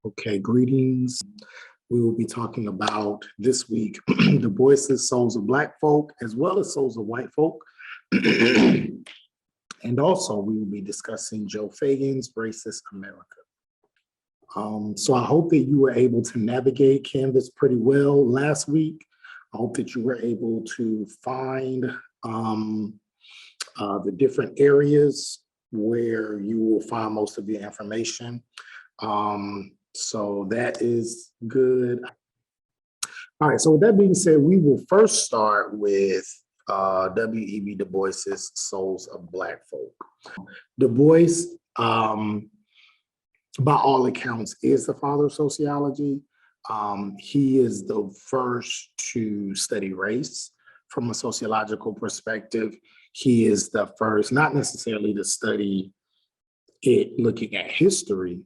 Okay, greetings. We will be talking about this week the voices, souls of Black folk, as well as souls of white folk. And also, we will be discussing Joe Fagan's Racist America. So I hope that you were able to navigate Canvas pretty well last week. I hope that you were able to find the different areas where you will find most of your information. So that is good. All right, so with that being said, we will first start with W.E.B. Du Bois's Souls of Black Folk. Du Bois, by all accounts, is the father of sociology. He is the first to study race from a sociological perspective. He is the first, not necessarily to study it looking at history,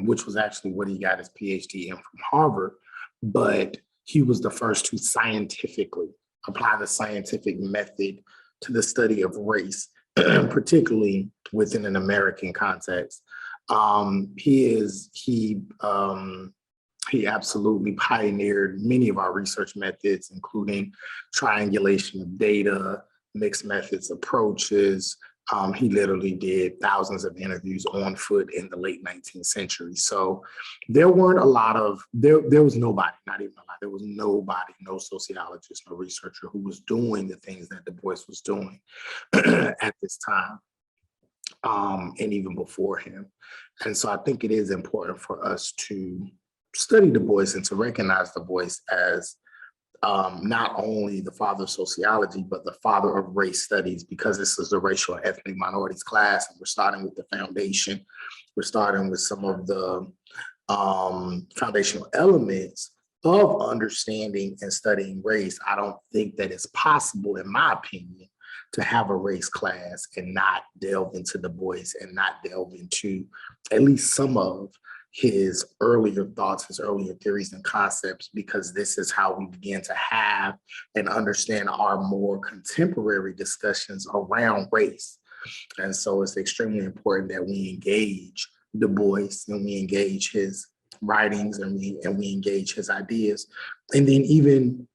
which was actually what he got his Ph.D. in from Harvard, but he was the first to scientifically apply the scientific method to the study of race, particularly within an American context. He absolutely pioneered many of our research methods, including triangulation of data, mixed methods approaches. He literally did thousands of interviews on foot in the late 19th century. So there weren't a lot of, there was nobody, not even a lot, there was nobody, no sociologist, no researcher who was doing the things that Du Bois was doing at this time, and even before him. And so I think it is important for us to study Du Bois and to recognize Du Bois as not only the father of sociology, but the father of race studies, because this is a racial and ethnic minorities class. And we're starting with the foundation. We're starting with some of the foundational elements of understanding and studying race. I don't think that it's possible, in my opinion, to have a race class and not delve into Du Bois and not delve into at least some of his earlier thoughts, his earlier theories and concepts, because this is how we begin to have and understand our more contemporary discussions around race. And so it's extremely important that we engage Du Bois and we engage his writings and we engage his ideas, and then even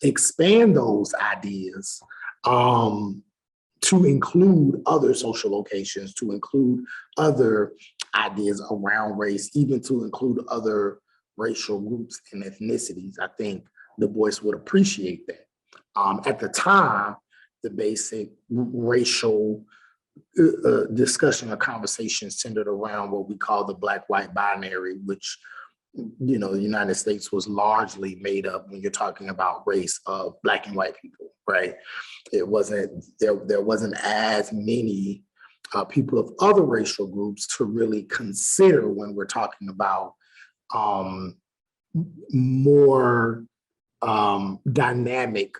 expand those ideas to include other social locations, to include other ideas around race, even to include other racial groups and ethnicities. I think Du Bois would appreciate that. At the time, the basic racial discussion or conversation centered around what we call the Black-white binary, which, you know, the United States was largely made up, when you're talking about race, of Black and white people, right? It wasn't, there wasn't as many people of other racial groups to really consider when we're talking about more dynamic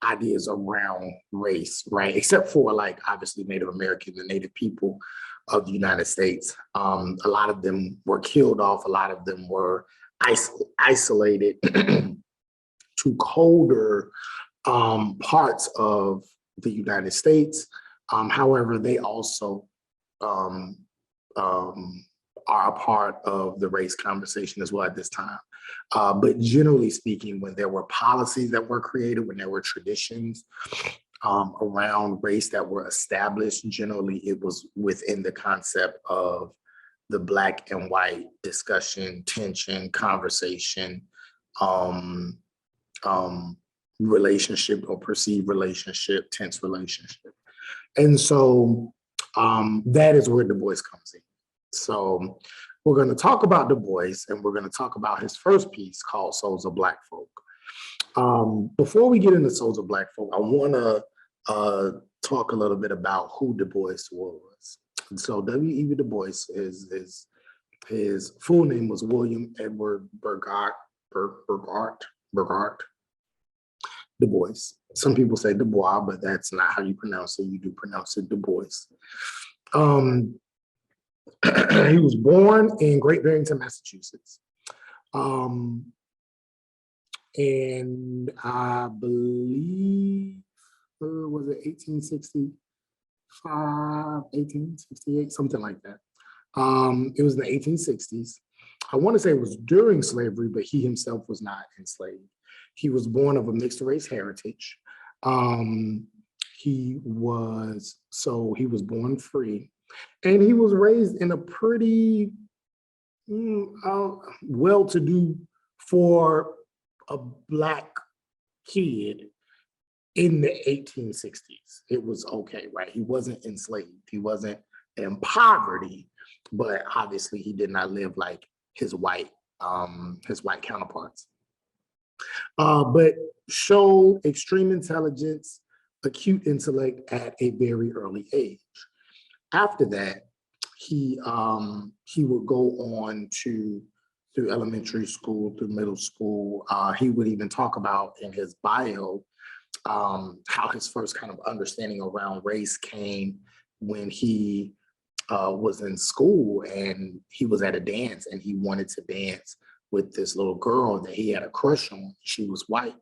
ideas around race, right? Except for, like, obviously Native Americans and Native people of the United States. A lot of them were killed off. A lot of them were isolated to colder parts of the United States. However, they also are a part of the race conversation as well at this time. But generally speaking, when there were policies that were created, when there were traditions around race that were established, generally it was within the concept of the Black and white discussion, tension, conversation, relationship or perceived relationship, tense relationship. And so that is where Du Bois comes in. So we're going to talk about Du Bois, and we're going to talk about his first piece called Souls of Black Folk. Before we get into Souls of Black Folk, I want to talk a little bit about who Du Bois was. And so W.E.B. Du Bois, his full name was William Edward Burghardt Du Bois. Some people say Du Bois, but that's not how you pronounce it. You do pronounce it Du Bois. He was born in Great Barrington, Massachusetts. And I believe, was it 1865, 1868, something like that. It was in the 1860s. I want to say it was during slavery, but he himself was not enslaved. He was born of a mixed race heritage. Um, he was born free, and he was raised in a pretty well-to-do for a Black kid in the 1860s. It was okay, right? He wasn't enslaved. He wasn't in poverty, but obviously he did not live like his white counterparts. But showed extreme intelligence, acute intellect at a very early age. After that, he would go on to through elementary school, through middle school. He would even talk about in his bio how his first kind of understanding around race came when he was in school and he was at a dance and he wanted to dance with this little girl that he had a crush on. She was white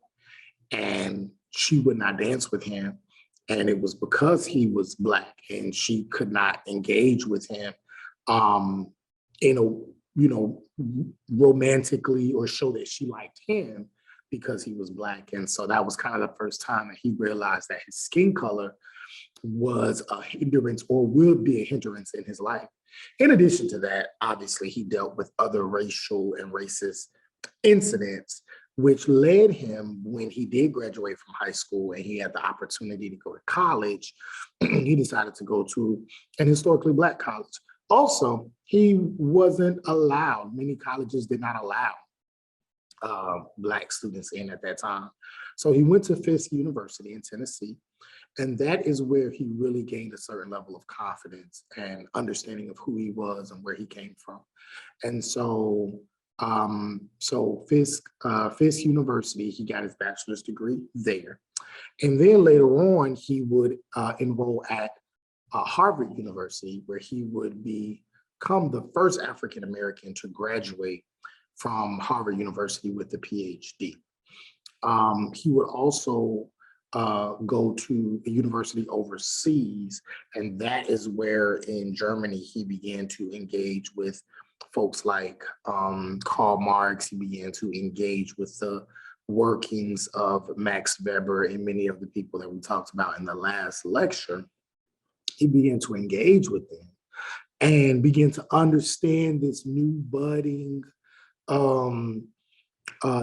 and she would not dance with him. And it was because he was Black and she could not engage with him in a, romantically or show that she liked him because he was Black. And so that was kind of the first time that he realized that his skin color was a hindrance or would be a hindrance in his life. In addition to that, obviously, he dealt with other racial and racist incidents, which led him, when he did graduate from high school and he had the opportunity to go to college, he decided to go to an historically Black college. Also, he wasn't allowed, many colleges did not allow Black students in at that time. So he went to Fisk University in Tennessee, and that is where he really gained a certain level of confidence and understanding of who he was and where he came from. And so, Fisk University, he got his bachelor's degree there. And then later on, he would enroll at Harvard University, where he would become the first African-American to graduate from Harvard University with a Ph.D. He would also go to a university overseas, and that is where in Germany he began to engage with folks like Karl Marx. He began to engage with the workings of Max Weber and many of the people that we talked about in the last lecture. He began to engage with them and began to understand this new budding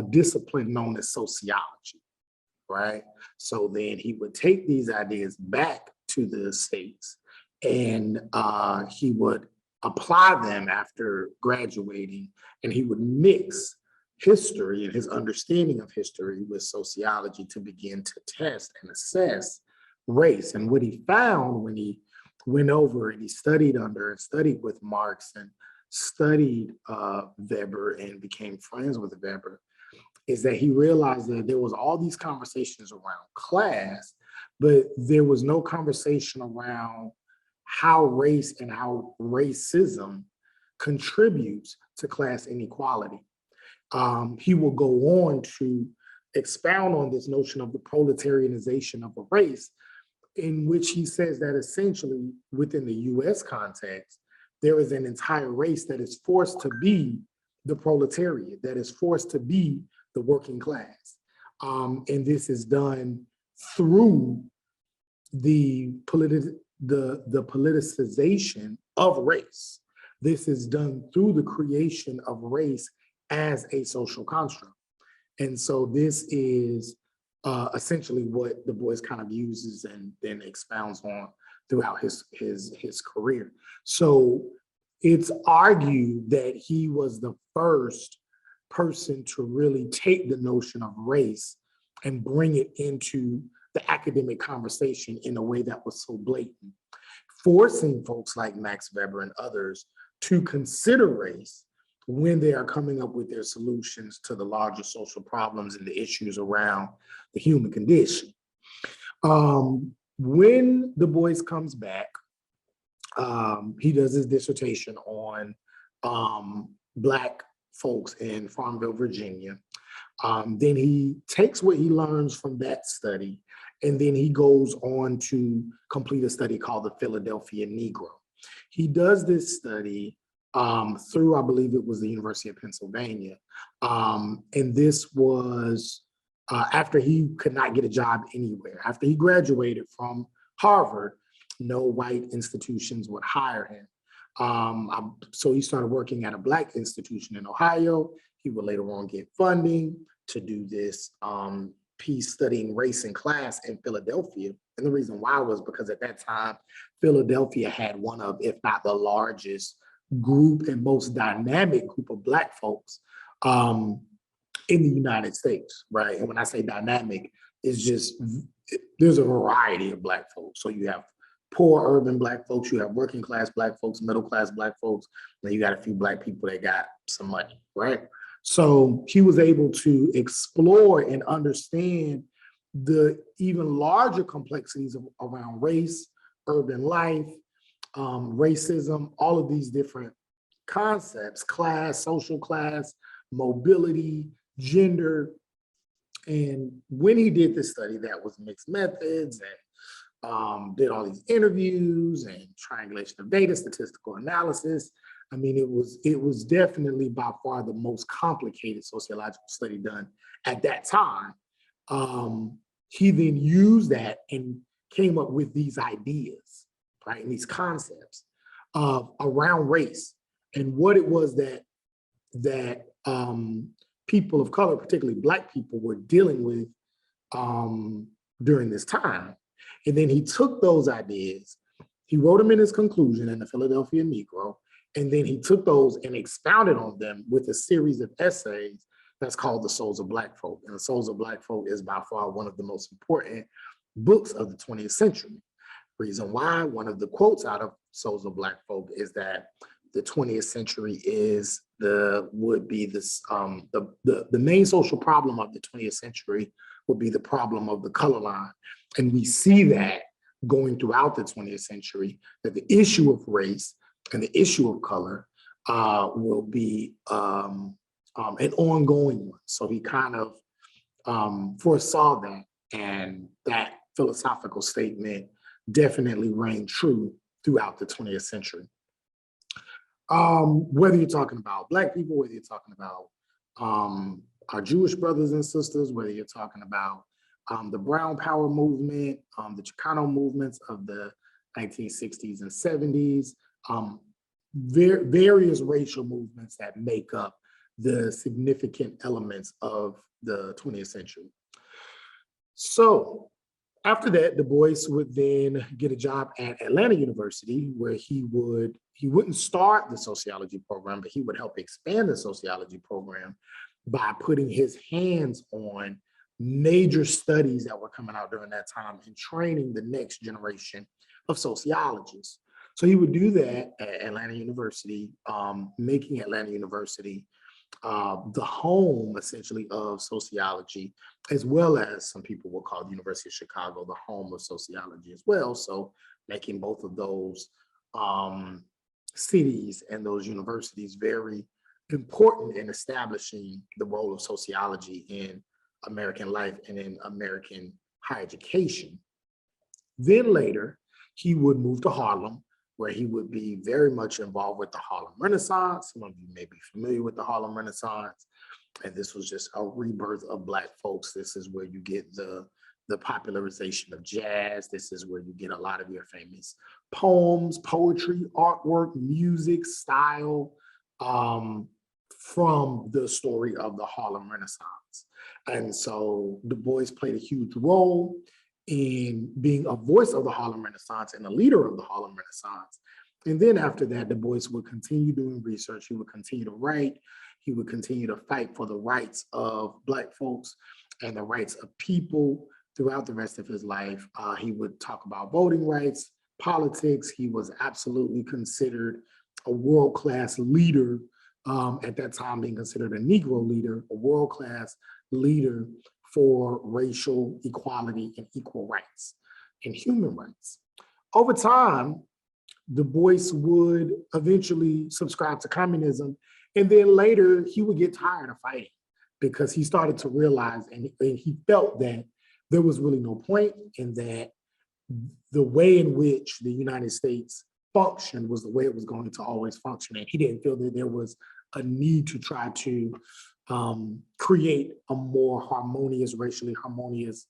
discipline known as sociology, right? So then he would take these ideas back to the States and he would apply them after graduating, and he would mix history and his understanding of history with sociology to begin to test and assess race. And what he found when he went over and he studied with Marx and studied Weber and became friends with Weber, is that he realized that there was all these conversations around class, but there was no conversation around how race and how racism contributes to class inequality. He will go on to expound on this notion of the proletarianization of a race, in which he says that essentially within the US context, there is an entire race that is forced to be the proletariat, that is forced to be the working class. And this is done through the politicization of race. This is done through the creation of race as a social construct. And so this is essentially what Du Bois kind of uses and then expounds on throughout his career. So it's argued that he was the first person to really take the notion of race and bring it into the academic conversation in a way that was so blatant, forcing folks like Max Weber and others to consider race when they are coming up with their solutions to the larger social problems and the issues around the human condition. When Du Bois comes back, he does his dissertation on Black folks in Farmville, Virginia. Then he takes what he learns from that study, and then he goes on to complete a study called the Philadelphia Negro. He does this study through, I believe it was the University of Pennsylvania. And this was after he could not get a job anywhere. After he graduated from Harvard, no white institutions would hire him. So he started working at a Black institution in Ohio. He would later on get funding to do this piece studying race and class in Philadelphia. And the reason why was because at that time, Philadelphia had one of, if not the largest group and most dynamic group of Black folks in the United States, right? And when I say dynamic, it's just, there's a variety of Black folks. So you have poor urban Black folks, you have working class Black folks, middle class Black folks, then you got a few Black people that got some money, right? So he was able to explore and understand the even larger complexities around race, urban life, racism, all of these different concepts, class, social class, mobility, gender. And when he did this study, that was mixed methods and did all these interviews and triangulation of data, statistical analysis. I mean, it was definitely by far the most complicated sociological study done at that time. He then used that and came up with these ideas, right, and these concepts around race and what it was that people of color, particularly Black people, were dealing with during this time. And then he took those ideas, he wrote them in his conclusion in the Philadelphia Negro, and then he took those and expounded on them with a series of essays that's called The Souls of Black Folk. And The Souls of Black Folk is by far one of the most important books of the 20th century. Reason why, one of the quotes out of Souls of Black Folk is that the 20th century is the main social problem of the 20th century would be the problem of the color line. And we see that going throughout the 20th century, that the issue of race and the issue of color will be an ongoing one. So he kind of foresaw that, and that philosophical statement definitely reigned true throughout the 20th century. Whether you're talking about Black people, whether you're talking about our Jewish brothers and sisters, whether you're talking about the Brown Power movement, the Chicano movements of the 1960s and 70s, various racial movements that make up the significant elements of the 20th century. So after that, Du Bois would then get a job at Atlanta University, where he wouldn't start the sociology program, but he would help expand the sociology program by putting his hands on major studies that were coming out during that time and training the next generation of sociologists. So he would do that at Atlanta University, making Atlanta University the home, essentially, of sociology, as well as some people will call the University of Chicago the home of sociology as well. So making both of those cities and those universities very important in establishing the role of sociology in American life and in American higher education. Then later, he would move to Harlem, where he would be very much involved with the Harlem Renaissance. Some of you may be familiar with the Harlem Renaissance. And this was just a rebirth of Black folks. This is where you get the popularization of jazz. This is where you get a lot of your famous poems, poetry, artwork, music, style, from the story of the Harlem Renaissance. And so Du Bois played a huge role in being a voice of the Harlem Renaissance and a leader of the Harlem Renaissance. And then after that, Du Bois would continue doing research. He would continue to write. He would continue to fight for the rights of Black folks and the rights of people throughout the rest of his life. He would talk about voting rights, politics. He was absolutely considered a world-class leader, at that time being considered a Negro leader, a world-class leader for racial equality and equal rights and human rights. Over time, Du Bois would eventually subscribe to communism, and then later he would get tired of fighting because he started to realize and he felt that there was really no point, and that the way in which the United States function was the way it was going to always function. And he didn't feel that there was a need to try to create a more harmonious, racially harmonious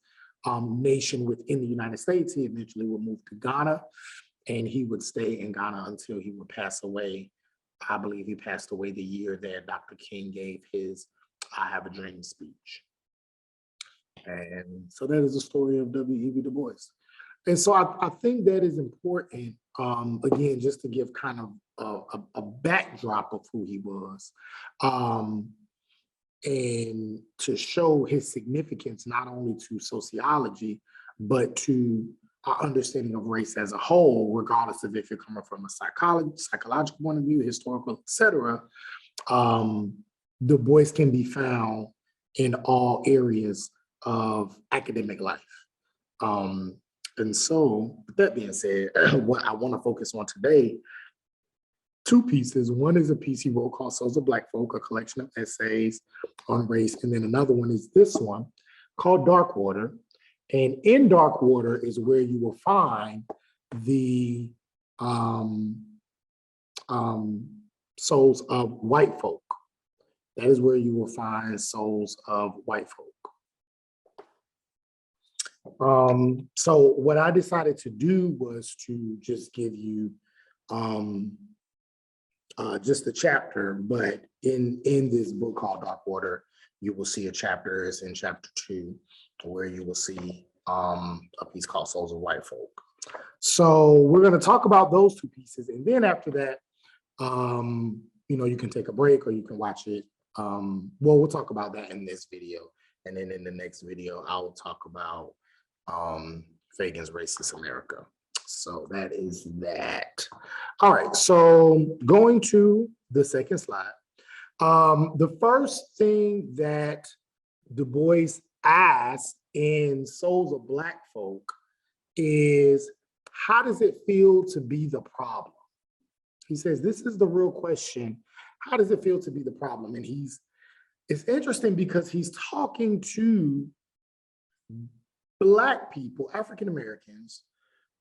nation within the United States. He eventually would move to Ghana, and he would stay in Ghana until he would pass away. I believe he passed away the year that Dr. King gave his I Have a Dream speech. And so that is the story of W.E.B. Du Bois. And so I think that is important, again, just to give kind of a backdrop of who he was, and to show his significance not only to sociology, but to our understanding of race as a whole, regardless of if you're coming from a psychological point of view, historical, et cetera. Du Bois can be found in all areas of academic life. And so, with that being said, what I want to focus on today, two pieces. One is a piece he wrote called Souls of Black Folk, a collection of essays on race. And then another one is this one called Dark Water. And in Dark Water is where you will find the souls of white folk. That is where you will find souls of white folk. So what I decided to do was to just give you just a chapter, but in this book called Dark Water, you will see a chapter, it's in chapter 2, where you will see a piece called Souls of White Folk. So we're going to talk about those two pieces, and then after that, you can take a break or you can watch it. Well, we'll talk about that in this video, and then in the next video, I will talk about Fagan's Racist America. So that is that. All right, so going to the second slide. The first thing that Du Bois asked in Souls of Black Folk is, how does it feel to be the problem? He says, this is the real question. How does it feel to be the problem? And it's interesting because he's talking to Black people, African Americans,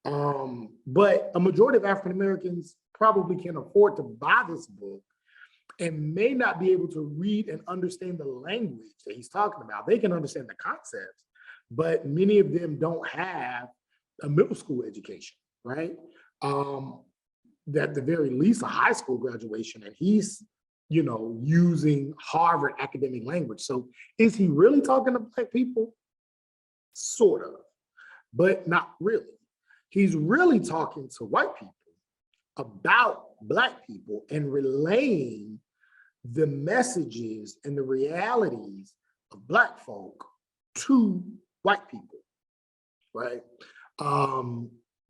but a majority of African Americans probably can afford to buy this book and may not be able to read and understand the language that he's talking about. They can understand the concepts, but many of them don't have a middle school education, right? At the very least, a high school graduation, and he's, using Harvard academic language. So is he really talking to Black people? Sort of, but not really. He's really talking to white people about Black people and relaying the messages and the realities of Black folk to white people, right?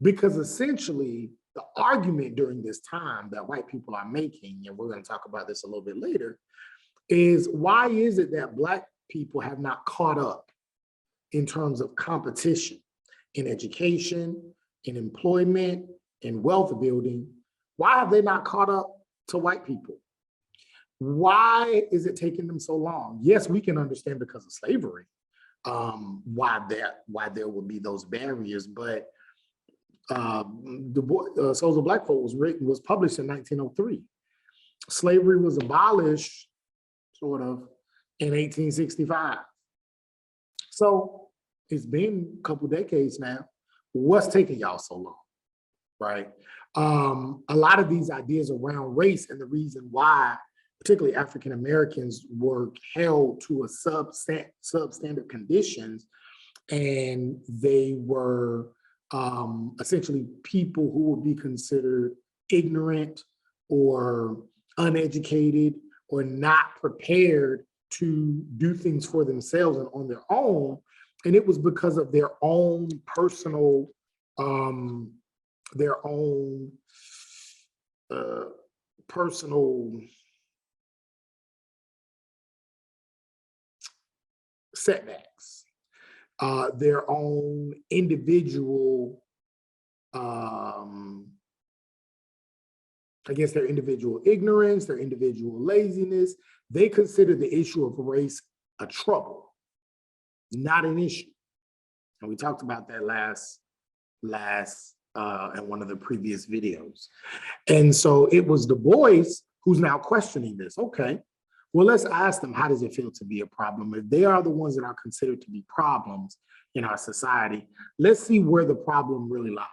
Because essentially the argument during this time that white people are making, and we're going to talk about this a little bit later, is why is it that Black people have not caught up in terms of competition in education, in employment, in wealth building? Why have they not caught up to white people? Why is it taking them so long? Yes, we can understand because of slavery, why there would be those barriers, but Souls of Black Folk was published in 1903. Slavery was abolished, sort of, in 1865. So it's been a couple decades now. What's taking y'all so long, right? A lot of these ideas around race and the reason why, particularly African Americans, were held to a substandard conditions, and they were essentially people who would be considered ignorant or uneducated or not prepared to do things for themselves and on their own. And it was because of their own personal, personal setbacks, their own individual, their individual ignorance, their individual laziness. They considered the issue of race a trouble, not an issue. And we talked about that last in one of the previous videos. And so it was Du Bois who's now questioning this. Okay, well, let's ask them, how does it feel to be a problem? If they are the ones that are considered to be problems in our society, let's see where the problem really lies.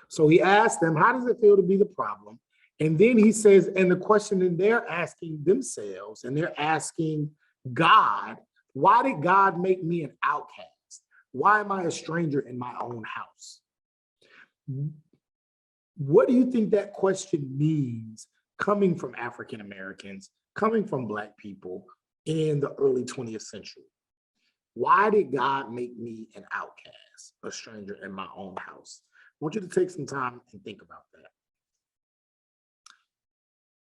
So he asked them, how does it feel to be the problem? And then he says, and the question that they're asking themselves, and they're asking God, why did God make me an outcast? Why am I a stranger in my own house? What do you think that question means coming from African Americans, coming from Black people in the early 20th century? Why did God make me an outcast, a stranger in my own house? I want you to take some time and think about that.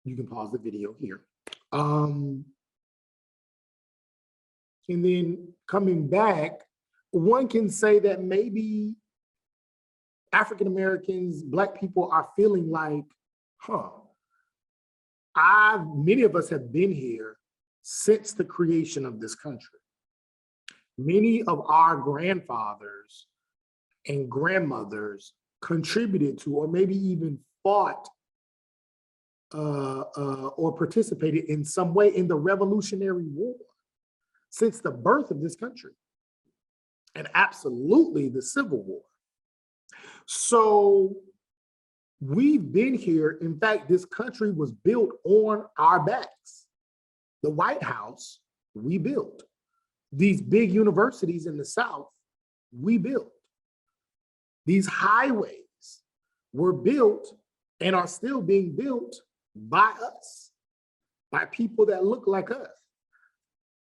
You can pause the video here. And then coming back, one can say that maybe African Americans, Black people are feeling like, many of us have been here since the creation of this country. Many of our grandfathers and grandmothers contributed to, or maybe even fought or participated in some way in the Revolutionary War since the birth of this country, and absolutely the Civil War. So we've been here. In fact, this country was built on our backs. The White House, we built. These big universities in the South, we built. These highways were built and are still being built by us, by people that look like us.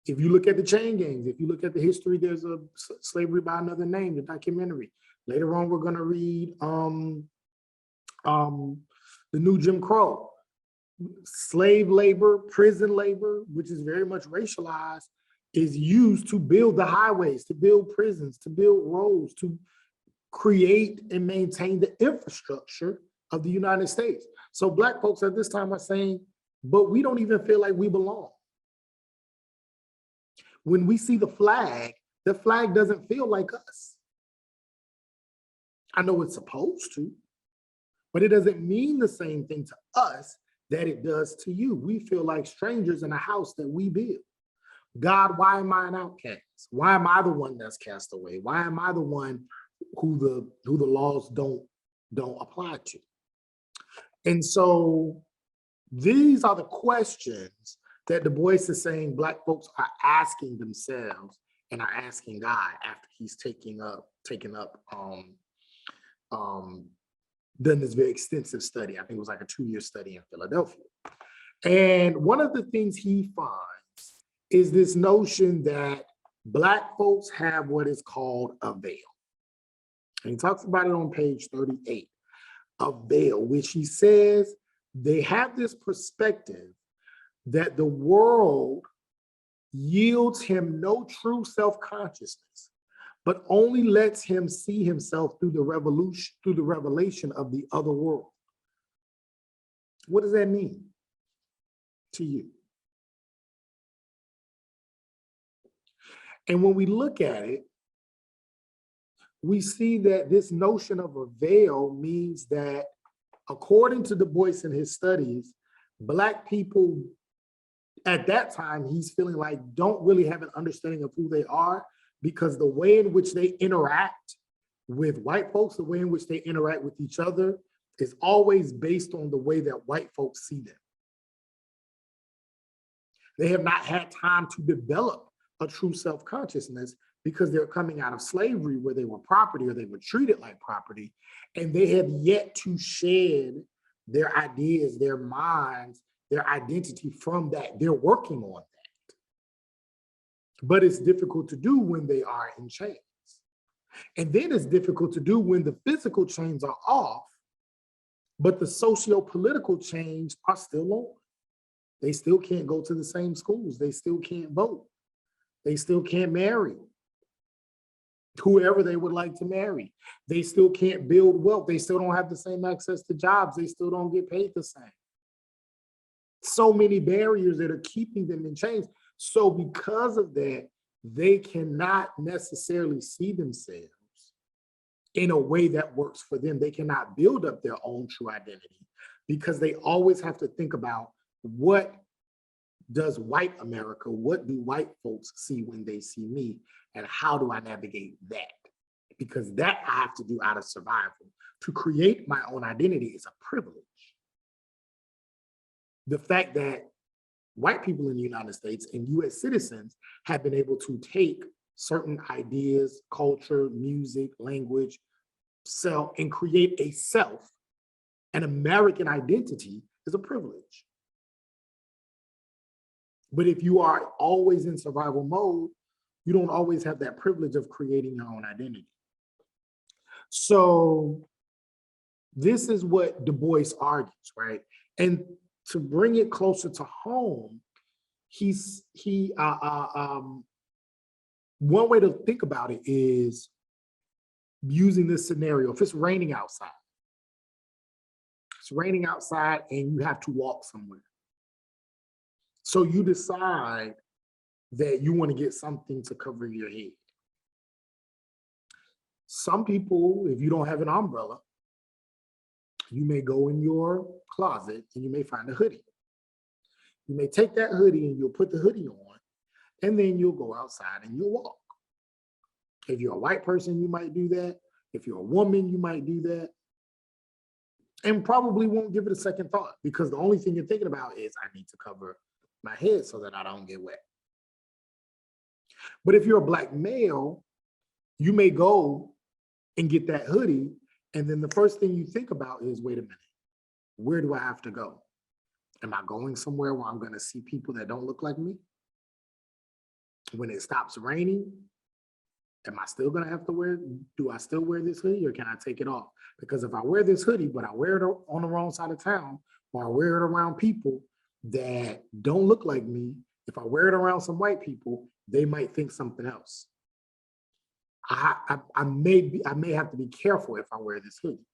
If you look at the chain gangs, if you look at the history, there's a Slavery by Another Name, the documentary. Later on, we're going to read The New Jim Crow. Slave labor, prison labor, which is very much racialized, is used to build the highways, to build prisons, to build roads, to create and maintain the infrastructure of the United States. So Black folks at this time are saying, but we don't even feel like we belong. When we see the flag doesn't feel like us. I know it's supposed to, but it doesn't mean the same thing to us that it does to you. We feel like strangers in a house that we build. God, why am I an outcast? Why am I the one that's cast away? Why am I the one who the laws don't apply to? And so these are the questions that Du Bois is saying Black folks are asking themselves and are asking God after he's done this very extensive study. I think it was like a 2-year study in Philadelphia. And one of the things he finds is this notion that Black folks have what is called a veil. And he talks about it on page 38, a veil, which he says they have this perspective that the world yields him no true self-consciousness, but only lets him see himself through the revelation of the other world. What does that mean to you? And when we look at it, we see that this notion of a veil means that, according to Du Bois in his studies, Black people at that time, he's feeling like don't really have an understanding of who they are, because the way in which they interact with white folks, the way in which they interact with each other, is always based on the way that white folks see them. They have not had time to develop a true self-consciousness because they're coming out of slavery where they were property or they were treated like property, and they have yet to shed their ideas, their minds, their identity from that. They're working on that. But it's difficult to do when they are in chains. And then it's difficult to do when the physical chains are off, but the socio-political chains are still on. They still can't go to the same schools. They still can't vote. They still can't marry whoever they would like to marry. They still can't build wealth. They still don't have the same access to jobs. They still don't get paid the same. So many barriers that are keeping them in chains. So because of that, they cannot necessarily see themselves in a way that works for them. They cannot build up their own true identity because they always have to think about what does white America, what do white folks see when they see me, and how do I navigate that? Because that I have to do out of survival. To create my own identity is a privilege. The fact that white people in the United States and US citizens have been able to take certain ideas, culture, music, language, self, and create a self, an American identity is a privilege. But if you are always in survival mode, you don't always have that privilege of creating your own identity. So this is what Du Bois argues, right? And to bring it closer to home, one way to think about it is using this scenario. If it's raining outside, and you have to walk somewhere. So you decide that you want to get something to cover your head. Some people, if you don't have an umbrella, you may go in your closet and you may find a hoodie. You may take that hoodie and you'll put the hoodie on, and then you'll go outside and you'll walk. If you're a white person, you might do that. If you're a woman, you might do that. And probably won't give it a second thought because the only thing you're thinking about is I need to cover my head so that I don't get wet. But if you're a Black male, you may go and get that hoodie, and then the first thing you think about is, wait a minute, where do I have to go? Am I going somewhere where I'm going to see people that don't look like me? When it stops raining, am I still going to have to do I still wear this hoodie, or can I take it off? Because if I wear this hoodie, but I wear it on the wrong side of town, or I wear it around people that don't look like me, if I wear it around some white people, they might think something else. I may have to be careful if I wear this hoodie.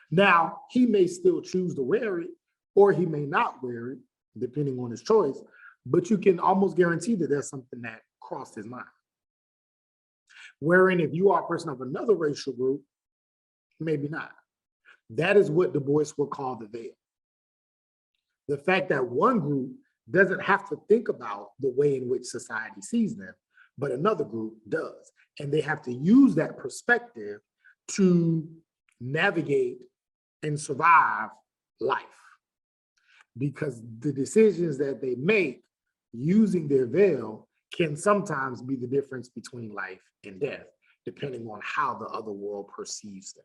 Now, he may still choose to wear it, or he may not wear it, depending on his choice, but you can almost guarantee that there's something that crossed his mind. Wherein if you are a person of another racial group, maybe not. That is what Du Bois would call the veil. The fact that one group doesn't have to think about the way in which society sees them, but another group does. And they have to use that perspective to navigate and survive life. Because the decisions that they make using their veil can sometimes be the difference between life and death, depending on how the other world perceives them.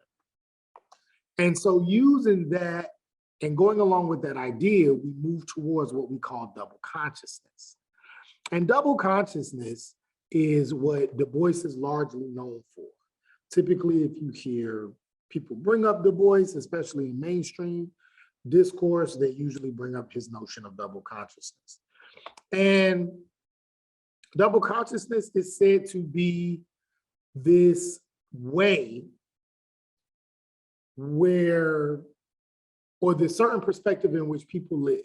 And so using that and going along with that idea, we move towards what we call double consciousness. And double consciousness is what Du Bois is largely known for. Typically, if you hear people bring up Du Bois, especially in mainstream discourse, they usually bring up his notion of double consciousness. And double consciousness is said to be this way where, or the certain perspective in which people live.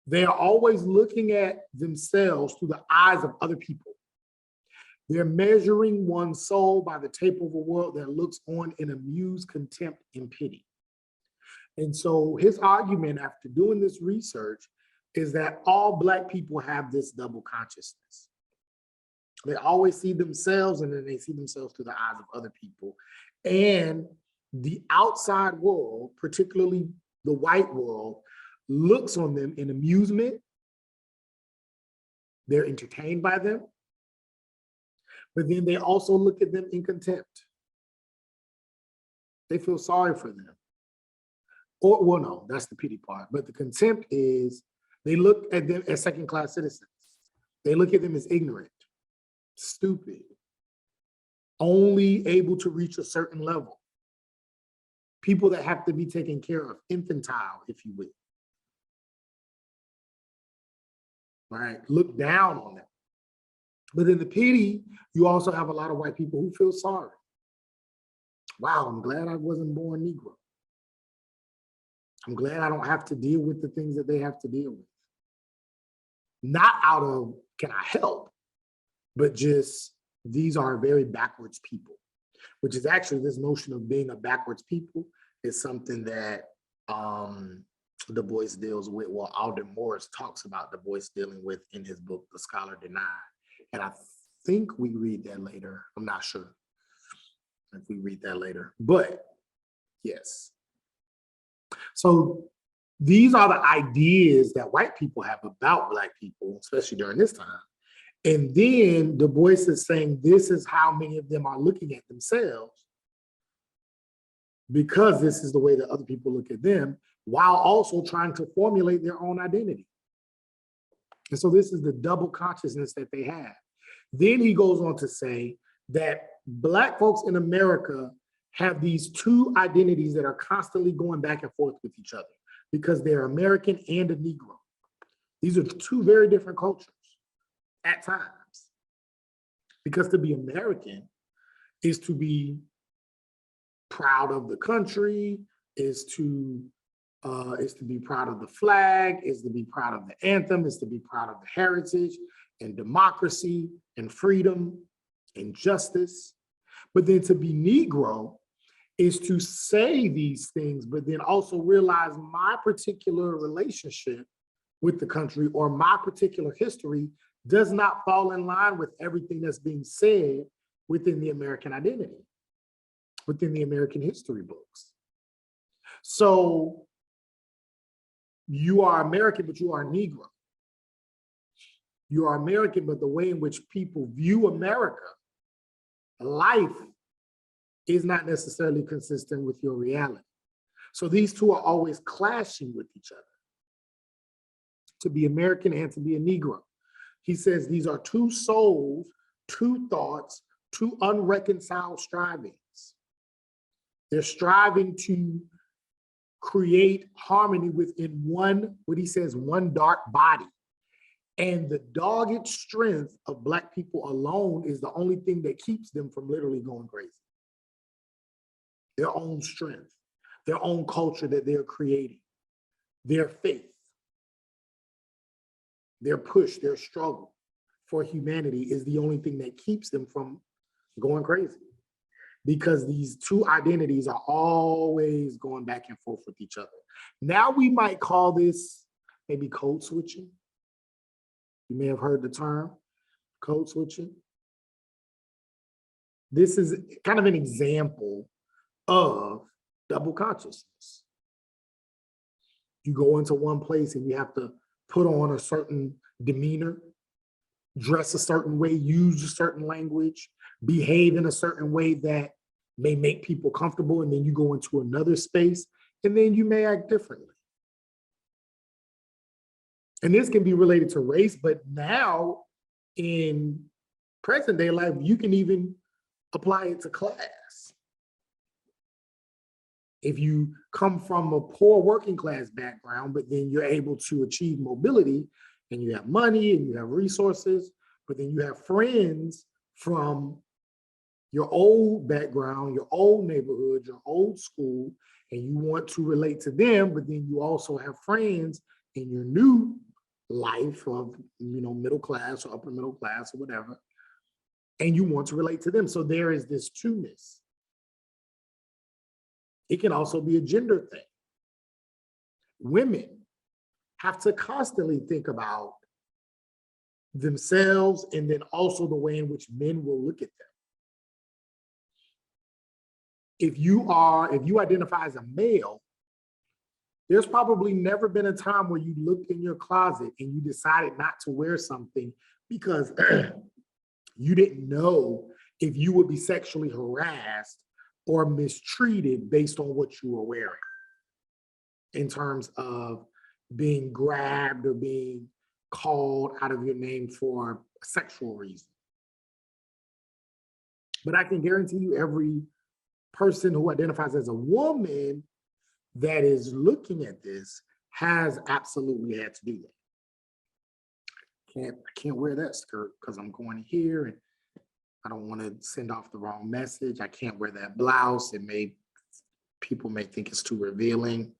They are always looking at themselves through the eyes of other people. They're measuring one's soul by the tape of a world that looks on in amused contempt and pity. And so his argument after doing this research is that all Black people have this double consciousness. They always see themselves and then they see themselves through the eyes of other people. And the outside world, particularly the white world, looks on them in amusement. They're entertained by them. But then they also look at them in contempt. They feel sorry for them. Or, well, no, that's the pity part. But the contempt is they look at them as second-class citizens. They look at them as ignorant, stupid, only able to reach a certain level. People that have to be taken care of, infantile, if you will. Right? Look down on them. But in the pity, you also have a lot of white people who feel sorry. Wow, I'm glad I wasn't born Negro. I'm glad I don't have to deal with the things that they have to deal with. Not out of, can I help? But just, these are very backwards people. which is actually this notion of being a backwards people is something that Du Bois deals with, well, Alden Morris talks about Du Bois dealing with in his book, The Scholar Denied. And I think we read that later. I'm not sure if we read that later, but yes. So these are the ideas that white people have about Black people, especially during this time. And then Du Bois is saying this is how many of them are looking at themselves, because this is the way that other people look at them, while also trying to formulate their own identity. And so this is the double consciousness that they have. Then he goes on to say that Black folks in America have these two identities that are constantly going back and forth with each other because they're American and a Negro. These are two very different cultures at times. Because to be American is to be proud of the country, is to be proud of the flag, is to be proud of the anthem, is to be proud of the heritage and democracy and freedom and justice. But then to be Negro is to say these things, but then also realize my particular relationship with the country or my particular history does not fall in line with everything that's being said within the American identity, within the American history books. So you are American, but you are Negro. You are American, but the way in which people view America, life, is not necessarily consistent with your reality. So these two are always clashing with each other, to be American and to be a Negro. He says these are two souls, two thoughts, two unreconciled strivings. They're striving to create harmony within one, what he says, one dark body. And the dogged strength of Black people alone is the only thing that keeps them from literally going crazy. Their own strength, their own culture that they're creating, their faith, their push, their struggle for humanity is the only thing that keeps them from going crazy. Because these two identities are always going back and forth with each other. Now we might call this maybe code switching. You may have heard the term code switching. This is kind of an example of double consciousness. You go into one place and you have to put on a certain demeanor, dress a certain way, use a certain language, behave in a certain way that may make people comfortable, and then you go into another space and then you may act differently. And this can be related to race, but now in present day life, you can even apply it to class. If you come from a poor working class background, but then you're able to achieve mobility and you have money and you have resources, but then you have friends from your old background, your old neighborhood, your old school, and you want to relate to them, but then you also have friends in your new life of, middle class or upper middle class or whatever, and you want to relate to them. So there is this two-ness. It can also be a gender thing. Women have to constantly think about themselves and then also the way in which men will look at them. If you identify as a male, there's probably never been a time where you looked in your closet and you decided not to wear something because you didn't know if you would be sexually harassed or mistreated based on what you were wearing in terms of being grabbed or being called out of your name for a sexual reason. But I can guarantee you every person who identifies as a woman that is looking at this has absolutely had to do that. I can't wear that skirt because I'm going here and I don't want to send off the wrong message. I can't wear that blouse. People may think it's too revealing.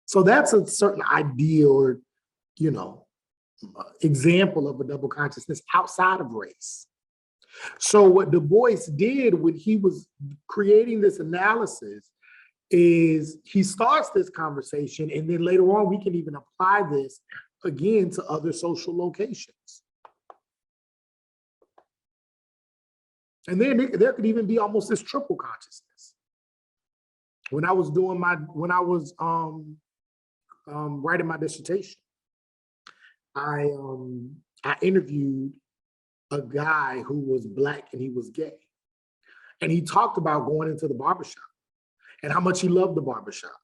So that's a certain idea or, example of a double consciousness outside of race. So what Du Bois did when he was creating this analysis is he starts this conversation, and then later on we can even apply this again to other social locations. And then there could even be almost this triple consciousness. When I was writing my dissertation, I interviewed a guy who was Black and he was gay. And he talked about going into the barbershop and how much he loved the barbershop.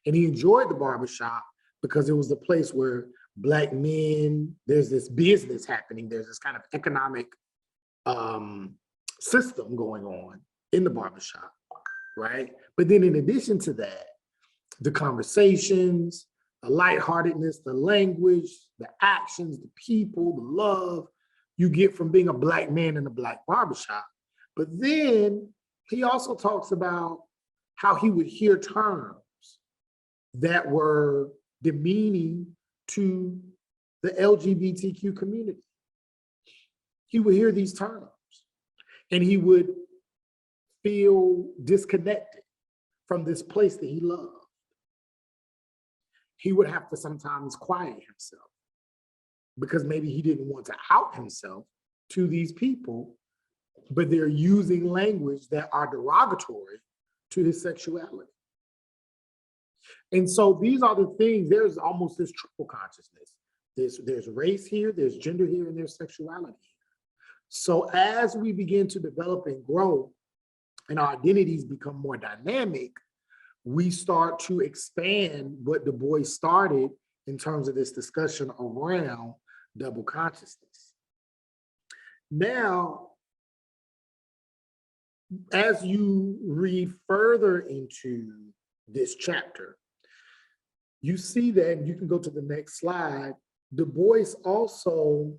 And he enjoyed the barbershop because it was the place where Black men, there's this business happening, there's this kind of economic system going on in the barbershop, right? But then in addition to that, the conversations, the lightheartedness, the language, the actions, the people, the love you get from being a Black man in a Black barbershop. But then he also talks about how he would hear terms that were demeaning to the LGBTQ community. He would hear these terms and he would feel disconnected from this place that he loved. He would have to sometimes quiet himself because maybe he didn't want to out himself to these people, but they're using language that are derogatory to his sexuality. And so these are the things, there's almost this triple consciousness. There's race here, there's gender here, and there's sexuality here. So as we begin to develop and grow and our identities become more dynamic, we start to expand what Du Bois started in terms of this discussion around double consciousness. Now, as you read further into this chapter, you see that, you can go to the next slide, Du Bois also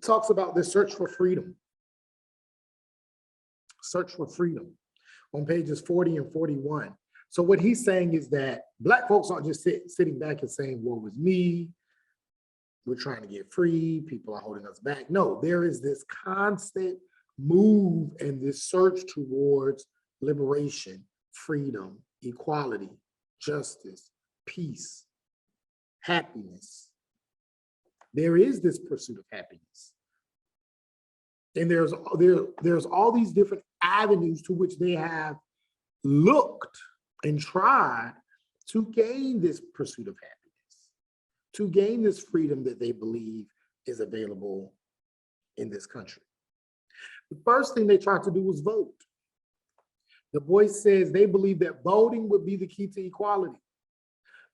talks about the search for freedom. Search for freedom on pages 40 and 41. So what he's saying is that Black folks aren't just sitting back and saying, woe was me, we're trying to get free, people are holding us back. No, there is this constant move and this search towards liberation, freedom, equality, justice, peace, happiness. There is this pursuit of happiness. And there's all these different avenues to which they have looked and tried to gain this pursuit of happiness, to gain this freedom that they believe is available in this country. The first thing they tried to do was vote. Du Bois says they believe that voting would be the key to equality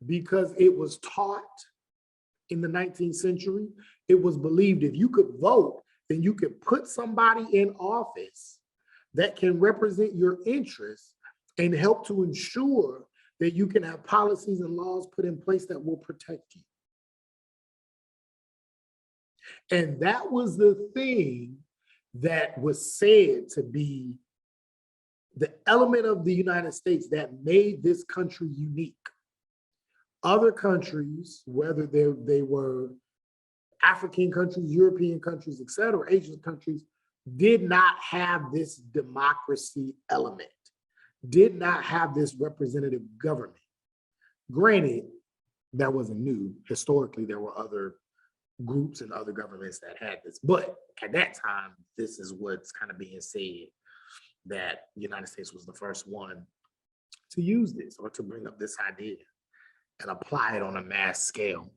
because it was taught in the 19th century. It was believed if you could vote, then you could put somebody in office that can represent your interests and help to ensure that you can have policies and laws put in place that will protect you. And that was the thing that was said to be the element of the United States that made this country unique. Other countries, whether they were African countries, European countries, et cetera, Asian countries, did not have this democracy element, did not have this representative government. Granted, that wasn't new. Historically, there were other groups and other governments that had this, but at that time, this is what's kind of being said, that the United States was the first one to use this or to bring up this idea and apply it on a mass scale.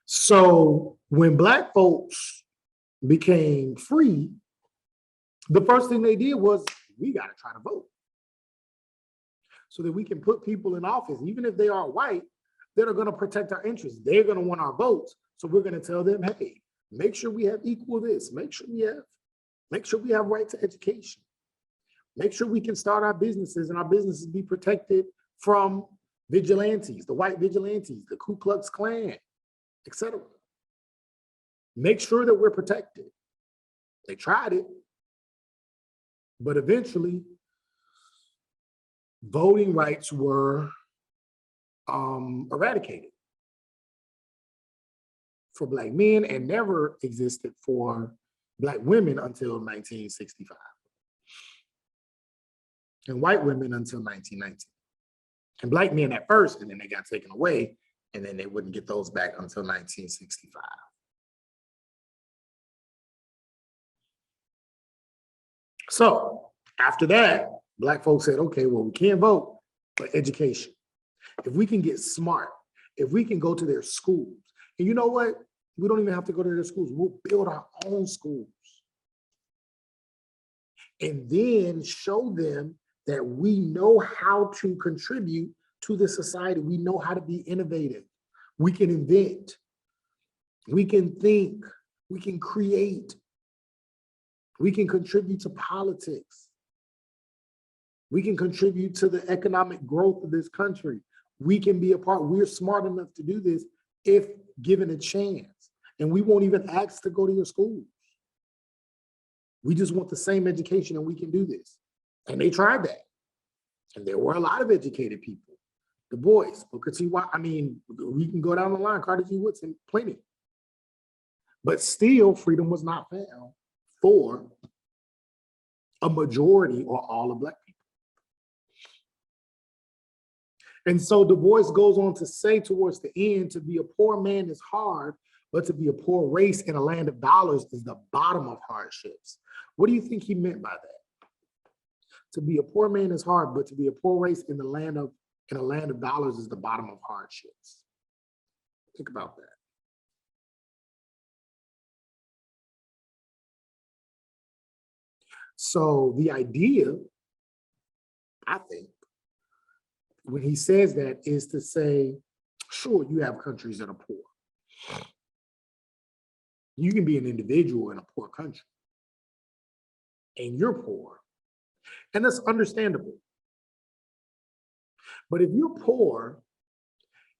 So when Black folks became free, the first thing they did was, we got to try to vote so that we can put people in office, even if they are white, that are going to protect our interests. They're going to want our votes. So we're going to tell them, hey, make sure we have equal this, make sure we have right to education. Make sure we can start our businesses and our businesses be protected from vigilantes, the white vigilantes, the Ku Klux Klan, etc. Make sure that we're protected. They tried it, but eventually voting rights were eradicated for Black men and never existed for Black women until 1965. And white women until 1919. And Black men at first, and then they got taken away, and then they wouldn't get those back until 1965. So after that, Black folks said, okay, well, we can't vote, but education. If we can get smart, if we can go to their schools, and you know what? We don't even have to go to their schools. We'll build our own schools. And then show them that we know how to contribute to the society. We know how to be innovative. We can invent. We can think. We can create. We can contribute to politics. We can contribute to the economic growth of this country. We can be a part. We're smart enough to do this if given a chance. And we won't even ask to go to your schools. We just want the same education and we can do this. And they tried that. And there were a lot of educated people. Du Bois, Booker T. I mean, we can go down the line, Carter G. Woodson, plenty. But still, freedom was not found for a majority or all of Black people. And so Du Bois goes on to say towards the end, to be a poor man is hard, but to be a poor race in a land of dollars is the bottom of hardships. What do you think he meant by that? To be a poor man is hard, but to be a poor race in a land of dollars is the bottom of hardships. Think about that. So the idea, I think, when he says that is to say, sure, you have countries that are poor. You can be an individual in a poor country and you're poor, and that's understandable. But if you're poor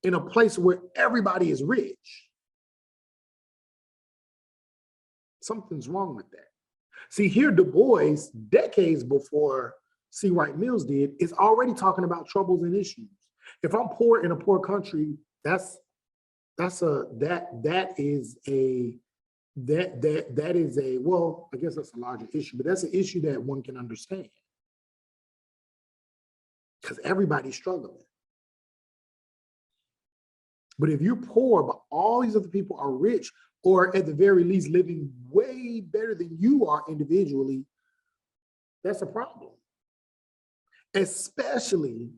in a place where everybody is rich, something's wrong with that. See, here Du Bois, decades before C. Wright Mills did, is already talking about troubles and issues. If I'm poor in a poor country, that is a well, I guess that's a larger issue, but that's an issue that one can understand because everybody's struggling. But if you're poor, but all these other people are rich, or at the very least living way better than you are individually, that's a problem. Especially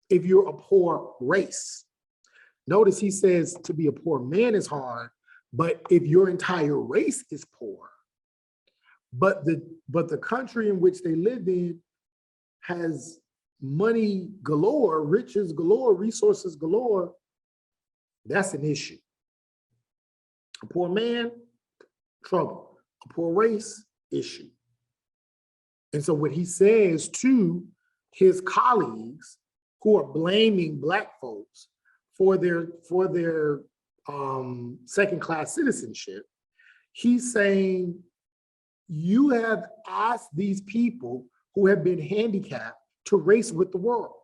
if you're a poor race. Notice he says to be a poor man is hard, but if your entire race is poor, but the country in which they live in has money galore, riches galore, resources galore, that's an issue. A poor man, trouble. A poor race, issue. And so what he says to his colleagues who are blaming Black folks for their second-class citizenship, he's saying, you have asked these people who have been handicapped to race with the world.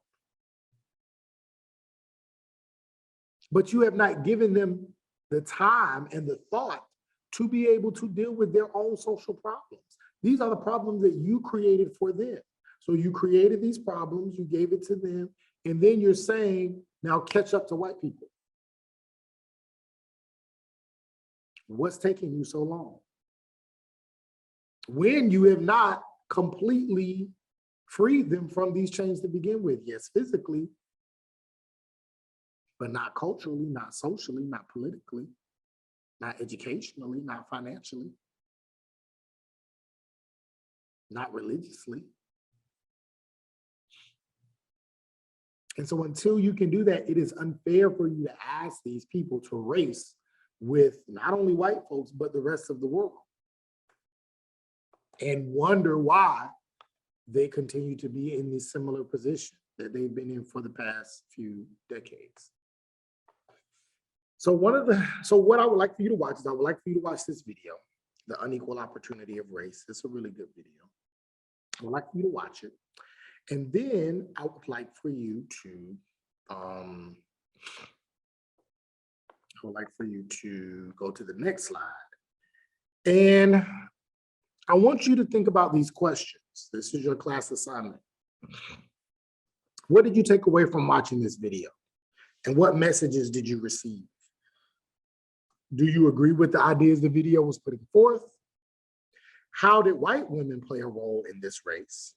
But you have not given them the time and the thought to be able to deal with their own social problems. These are the problems that you created for them. So you created these problems, you gave it to them, and then you're saying, now catch up to white people. What's taking you so long? When you have not completely freed them from these chains to begin with. Yes, physically, but not culturally, not socially, not politically, not educationally, not financially, not religiously. And so until you can do that, it is unfair for you to ask these people to race with not only white folks, but the rest of the world. And wonder why they continue to be in this similar position that they've been in for the past few decades. So what I would like for you to watch is I would like for you to watch this video, The Unequal Opportunity of Race. It's a really good video. I would like for you to watch it. And then I would like for you to, I would like for you to go to the next slide. And I want you to think about these questions. This is your class assignment. What did you take away from watching this video? And what messages did you receive? Do you agree with the ideas the video was putting forth? How did white women play a role in this race?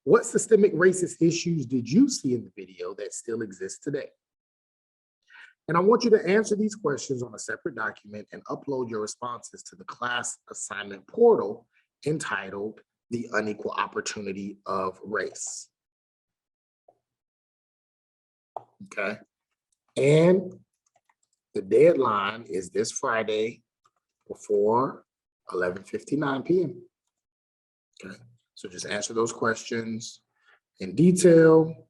What systemic racist issues did you see in the video that still exist today? And I want you to answer these questions on a separate document and upload your responses to the class assignment portal entitled The Unequal Opportunity of Race. Okay. And the deadline is this Friday before 11:59 p.m. Okay. So just answer those questions in detail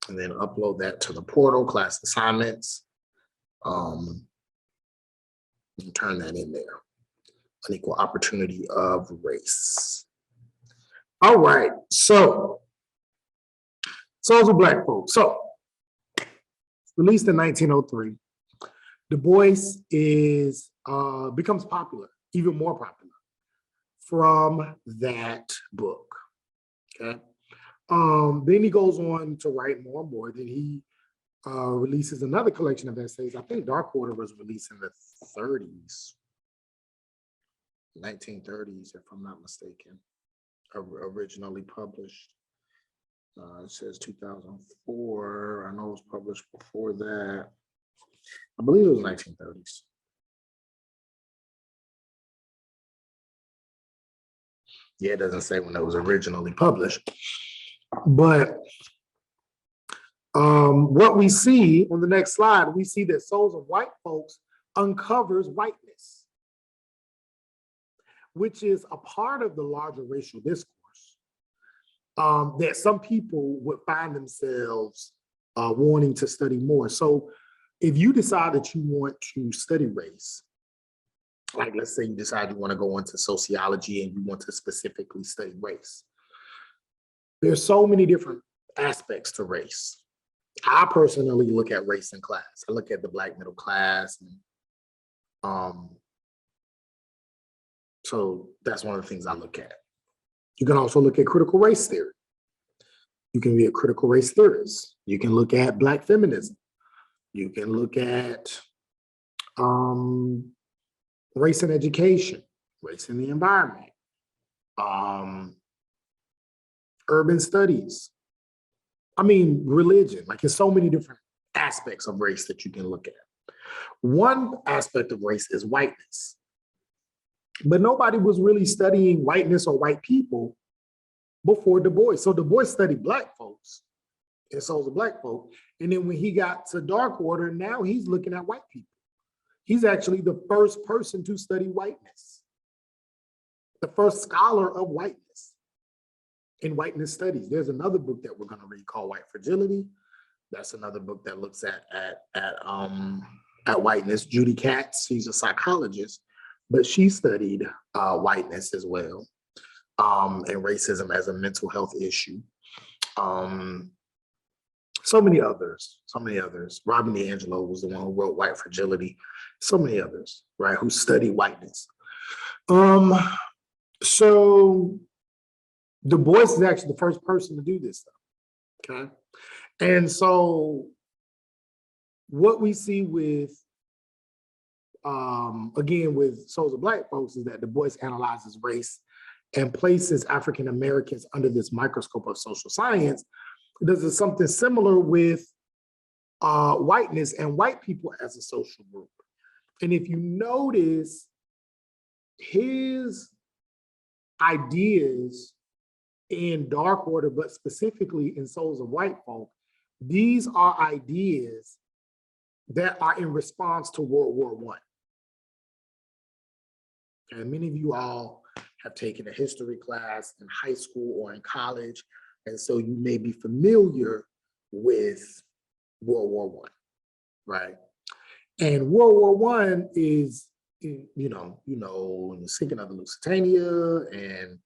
and then upload that to the portal, class assignments. And turn that in there. Unequal opportunity of race. All right. So, Souls of Black Folks. So, released in 1903, Du Bois becomes popular, even more popular, from that book. Okay. Then he goes on to write more and more. Then he releases another collection of essays. I think Darkwater was released in the 30s, 1930s, if I'm not mistaken, originally published. It says 2004. I know it was published before that. I believe it was 1930s. Yeah, it doesn't say when it was originally published. But what we see on the next slide, we see that Souls of White Folks uncovers whiteness, which is a part of the larger racial discourse that some people would find themselves wanting to study more. So if you decide that you want to study race, like let's say you decide you want to go into sociology and you want to specifically study race, there's so many different aspects to race. I personally look at race in class. I look at the Black middle class. And, so that's one of the things I look at. You can also look at critical race theory. You can be a critical race theorist. You can look at Black feminism. You can look at race in education, race in the environment, urban studies. I mean, religion, like there's so many different aspects of race that you can look at. One aspect of race is whiteness, but nobody was really studying whiteness or white people before Du Bois. So Du Bois studied Black folks and Souls of Black folk. And then when he got to Darkwater, now he's looking at white people. He's actually the first person to study whiteness, the first scholar of whiteness in whiteness studies. There's another book that we're going to read called White Fragility. That's another book that looks at whiteness. Judy Katz, she's a psychologist, but she studied whiteness as well, and racism as a mental health issue. So many others. Robin DiAngelo was the one who wrote White Fragility. So many others, right, who study whiteness. So Du Bois is actually the first person to do this stuff, okay? And so what we see with, again, with Souls of Black Folks is that Du Bois analyzes race and places African Americans under this microscope of social science. Does something similar with whiteness and white people as a social group. And if you notice his ideas in Darkwater, but specifically in Souls of White Folk, these are ideas that are in response to World War I. And many of you all have taken a history class in high school or in college, and so you may be familiar with World War I, right? And World War I is, you know, the sinking of the Lusitania and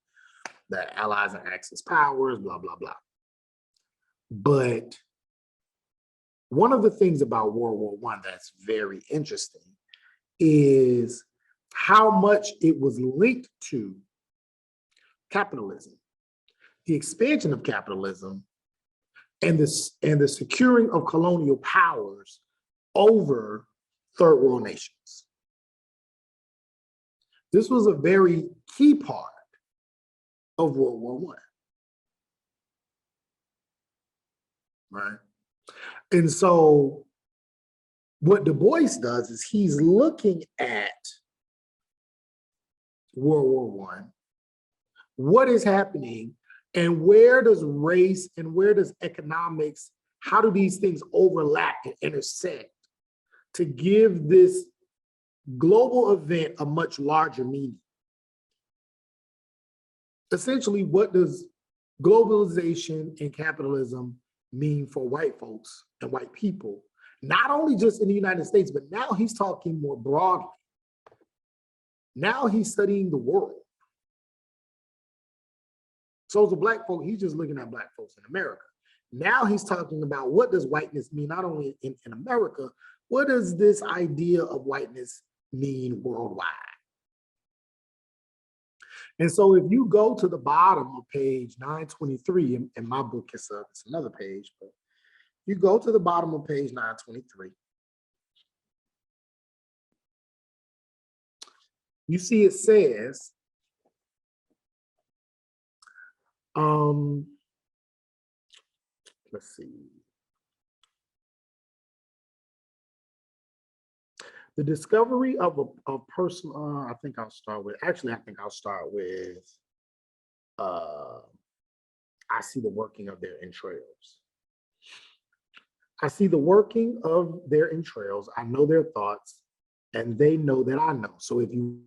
the Allies and Axis powers, blah, blah, blah. But One of the things about World War I that's very interesting is how much it was linked to capitalism, the expansion of capitalism, and the securing of colonial powers over third world nations. This was a very key part of World War I, right? And so what Du Bois does is he's looking at World War I, what is happening, and where does race and where does economics, how do these things overlap and intersect to give this global event a much larger meaning? Essentially, what does globalization and capitalism mean for white folks and white people? Not only just in the United States, but now he's talking more broadly. Now he's studying the world. So as a Black folk, he's just looking at Black folks in America. Now he's talking about what does whiteness mean, not only in America, what does this idea of whiteness mean worldwide? And so if you go to the bottom of page 923, in my book, it's another page, but you go to the bottom of page 923, you see it says, let's see. The discovery of a person, I think I'll start with, I see the working of their entrails. I see the working of their entrails. I know their thoughts, and they know that I know. So if you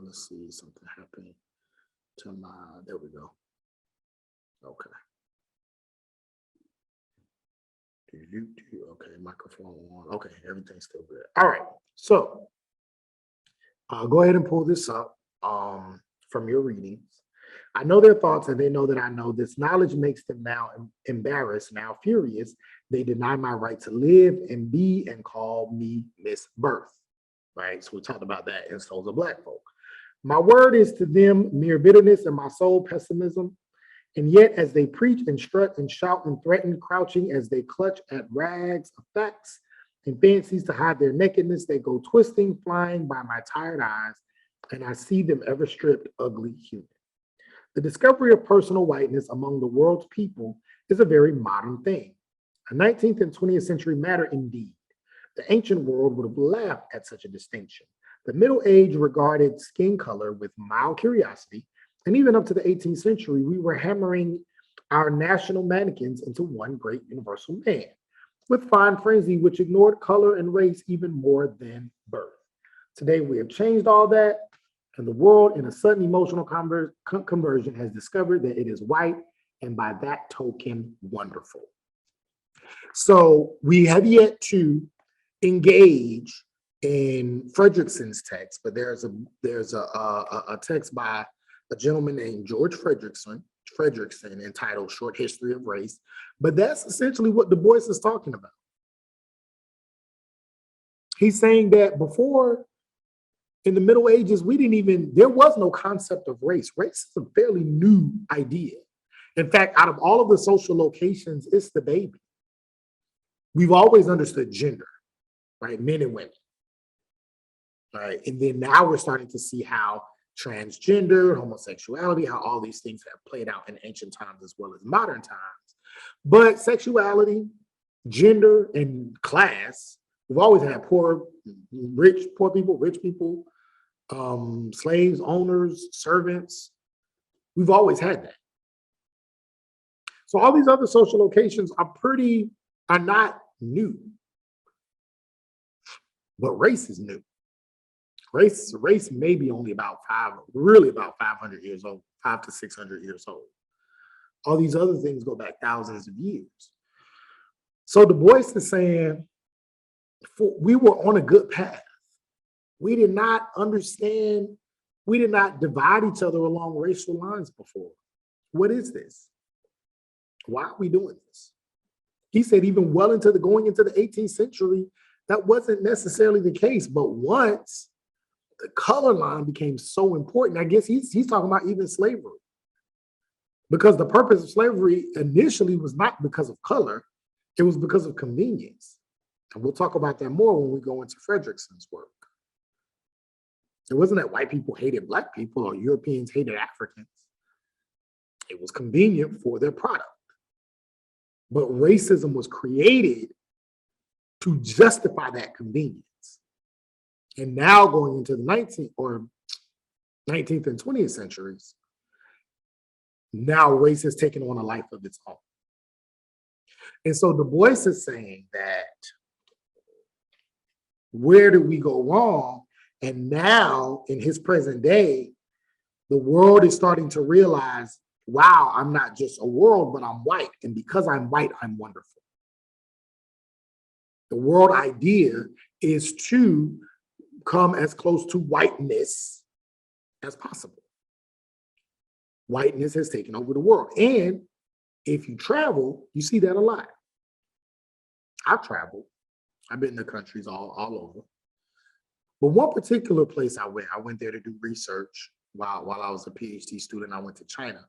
let's see, something happened to my, there we go. Okay. Okay, microphone on. Okay, everything's still good. All right, so go ahead and pull this up from your readings. I know their thoughts and they know that I know. This knowledge makes them now embarrassed, now furious. They deny my right to live and be and call me Miss Birth, right? So we talked about that in Souls of Black Folk. My word is to them mere bitterness and my soul pessimism. And yet as they preach and strut and shout and threaten, crouching as they clutch at rags of facts and fancies to hide their nakedness, they go twisting, flying by my tired eyes, and I see them ever stripped, ugly human. The discovery of personal whiteness among the world's people is a very modern thing. A 19th and 20th century matter indeed. The ancient world would have laughed at such a distinction. The Middle Age regarded skin color with mild curiosity, and even up to the 18th century, we were hammering our national mannequins into one great universal man, with fine frenzy which ignored color and race even more than birth. Today, we have changed all that, and the world, in a sudden emotional conversion, has discovered that it is white, and by that token, wonderful. So we have yet to engage in Fredrickson's text, but there's a text by a gentleman named George Fredrickson entitled Short History of Race. But that's essentially what Du Bois is talking about. He's saying that before, in the Middle Ages, there was no concept of race. Race is a fairly new idea. In fact, out of all of the social locations, it's the baby. We've always understood gender, right? Men and women, right? And then now we're starting to see how transgender, homosexuality, how all these things have played out in ancient times as well as modern times. But sexuality, gender, and class, we've always had poor people, rich people, slaves, owners, servants. We've always had that. So all these other social locations are not new. But race is new. Race may be only about 500 years old, 500 to 600 years old. All these other things go back thousands of years. So Du Bois is saying, we were on a good path. We did not understand, we did not divide each other along racial lines before. what is this? Why are we doing this? He said even well into going into the 18th century, that wasn't necessarily the case. But once the color line became so important, I guess he's talking about even slavery. Because the purpose of slavery initially was not because of color, it was because of convenience. And we'll talk about that more when we go into Fredrickson's work. It wasn't that white people hated Black people or Europeans hated Africans. It was convenient for their product. But racism was created to justify that convenience. And now going into the 19th and 20th centuries, now race has taken on a life of its own. And so Du Bois is saying that where did we go wrong? And now in his present day, the world is starting to realize, wow, I'm not just a world, but I'm white. And because I'm white, I'm wonderful. The world idea is to come as close to whiteness as possible. Whiteness has taken over the world. And if you travel, you see that a lot. I've traveled. I've been to countries all over. But one particular place I went there to do research while I was a PhD student. I went to China.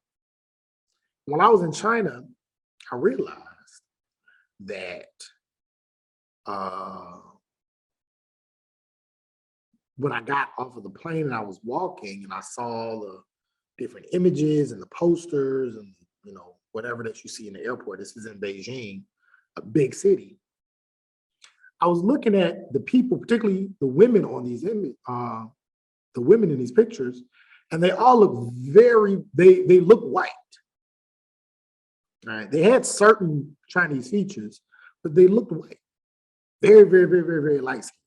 When I was in China, I realized that when I got off of the plane and I was walking and I saw the different images and the posters and whatever that you see in the airport. This is in Beijing, a big city. I was looking at the people, particularly the women on these images, the women in these pictures, and they all look they look white. All right, they had certain Chinese features, but they looked white. Very, very, very, very, very light skin,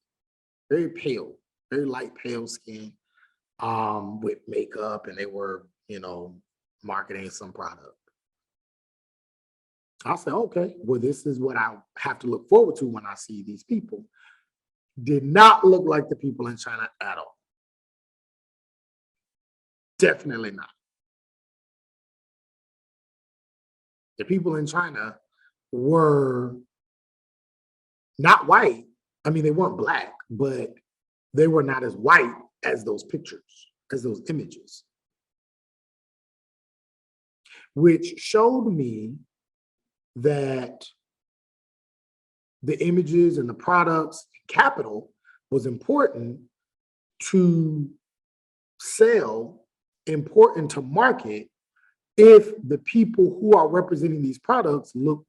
very pale, very light pale skin, with makeup, and they were, marketing some product. I said, okay, well, this is what I have to look forward to when I see these people. Did not look like the people in China at all. Definitely not. The people in China were not white. I mean, they weren't Black, but they were not as white as those pictures, as those images, which showed me that the images and the products, capital was important to sell, important to market, if the people who are representing these products look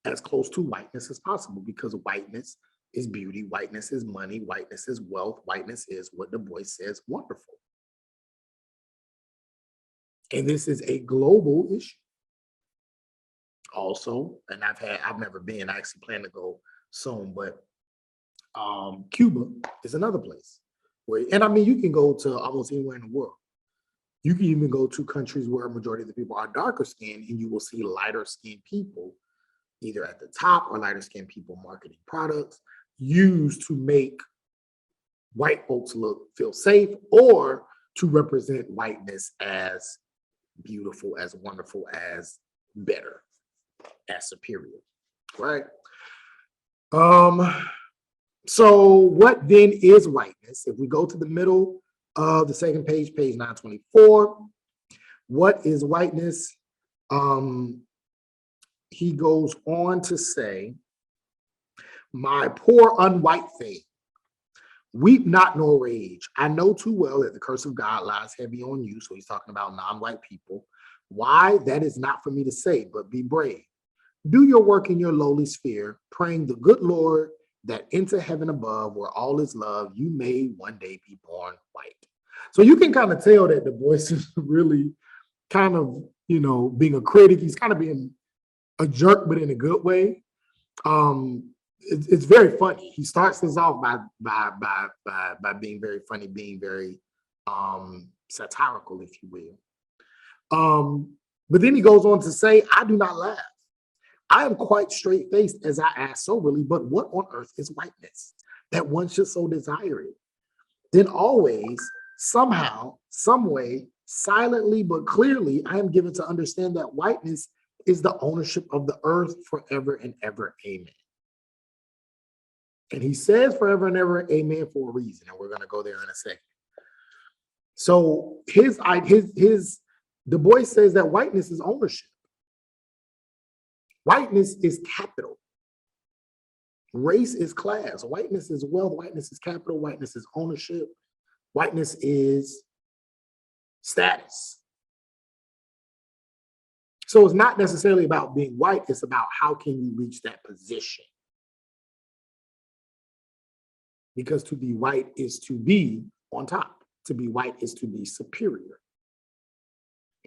as close to whiteness as possible, because whiteness is beauty, whiteness is money, whiteness is wealth, whiteness is what Du Bois says, wonderful. And this is a global issue. Also, and I've never been, I actually plan to go soon, but Cuba is another place and I mean, you can go to almost anywhere in the world. You can even go to countries where a majority of the people are darker skinned and you will see lighter skinned people either at the top or lighter skinned people marketing products used to make white folks feel safe or to represent whiteness as beautiful, as wonderful, as better, as superior, right? So what then is whiteness? If we go to the middle of the second page, page 924, what is whiteness? He goes on to say, my poor unwhite thing, weep not nor rage. I know too well that the curse of God lies heavy on you. So he's talking about non-white people. Why? That is not for me to say, but be brave. Do your work in your lowly sphere, praying the good Lord that into heaven above, where all is love, you may one day be born white. So you can kind of tell that Du Bois is really kind of, being a critic. He's kind of being a jerk, but in a good way. It's very funny. He starts this off by being very funny, being very satirical, if you will. But then he goes on to say, I do not laugh. I am quite straight-faced as I ask soberly, but what on earth is whiteness that one should so desire it? Then always, somehow, some way, Silently but clearly, I am given to understand that whiteness is the ownership of the earth forever and ever. Amen. And he says forever and ever, amen, for a reason. And we're going to go there in a second. So Du Bois says that whiteness is ownership. Whiteness is capital. Race is class. Whiteness is wealth. Whiteness is capital. Whiteness is ownership. Whiteness is status. So it's not necessarily about being white. It's about how can you reach that position. Because to be white is to be on top. To be white is to be superior.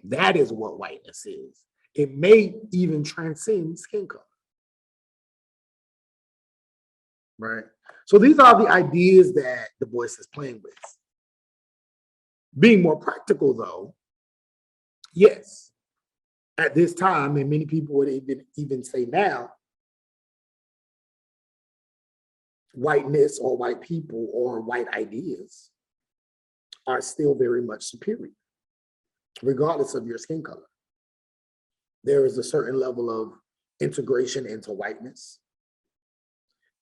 That is what whiteness is. It may even transcend skin color. Right? So these are the ideas that Du Bois is playing with. Being more practical, though, yes, at this time, and many people would even say now, whiteness or white people or white ideas are still very much superior, regardless of your skin color. There is a certain level of integration into whiteness.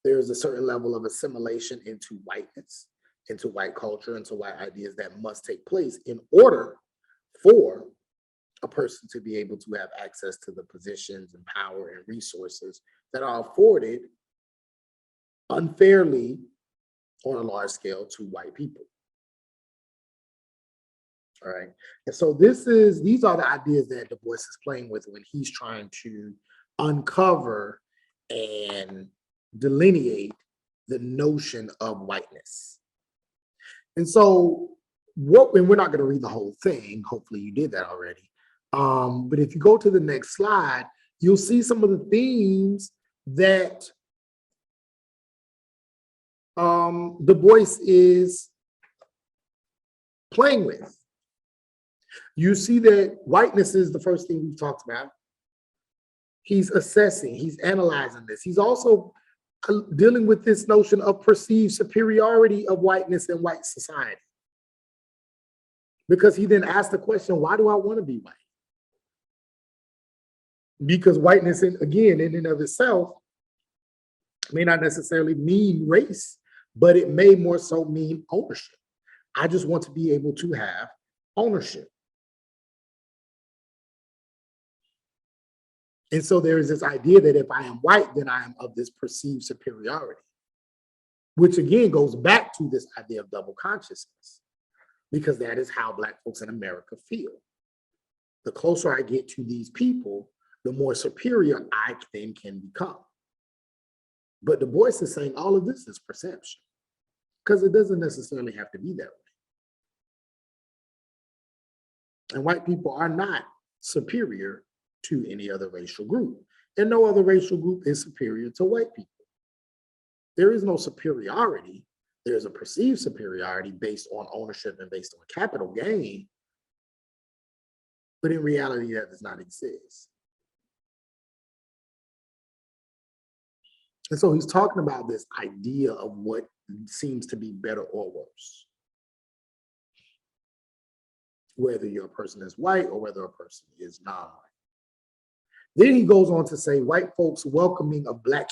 There is a certain level of assimilation into whiteness, into white culture, into white ideas that must take place in order for a person to be able to have access to the positions and power and resources that are afforded unfairly on a large scale to white people. All right. And so these are the ideas that Du Bois is playing with when he's trying to uncover and delineate the notion of whiteness. And so and we're not going to read the whole thing. Hopefully you did that already. But if you go to the next slide, you'll see some of the themes that Du Bois is playing with. You see that whiteness is the first thing we've talked about. He's assessing, he's analyzing this. He's also dealing with this notion of perceived superiority of whiteness in white society. Because he then asked the question, why do I want to be white? Because whiteness, again, in and of itself, may not necessarily mean race, but it may more so mean ownership. I just want to be able to have ownership. And so there is this idea that if I am white, then I am of this perceived superiority, which again goes back to this idea of double consciousness, because that is how Black folks in America feel. The closer I get to these people, the more superior I then can become. But Du Bois is saying all of this is perception, because it doesn't necessarily have to be that way. And white people are not superior to any other racial group. And no other racial group is superior to white people. There is no superiority. There's a perceived superiority based on ownership and based on capital gain. But in reality, that does not exist. And so he's talking about this idea of what seems to be better or worse, whether your person is white or whether a person is non-white. Then he goes on to say, white folks welcoming of Black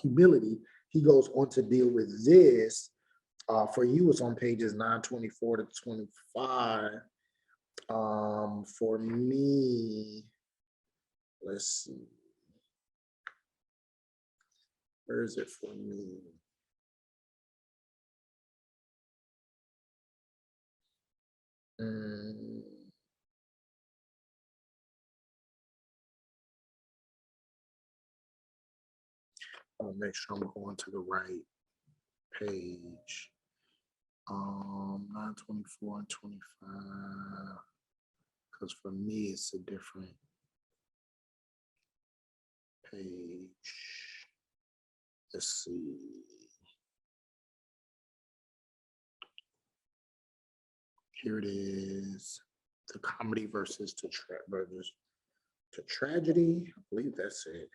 humility. He goes on to deal with this. For you, it's on pages 924 to 25. For me, let's see. Where is it for me? I'll make sure I'm going to the right page. 924 and 25. Because for me, it's a different page. Let's see. Here it is. The comedy versus to tragedy. I believe that's it.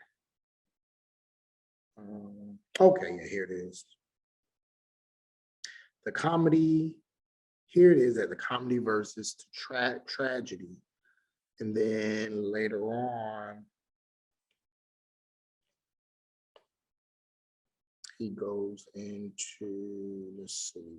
Okay, yeah, here it is. The comedy here it is at the comedy versus tragedy. And then later on, he goes into, let's see.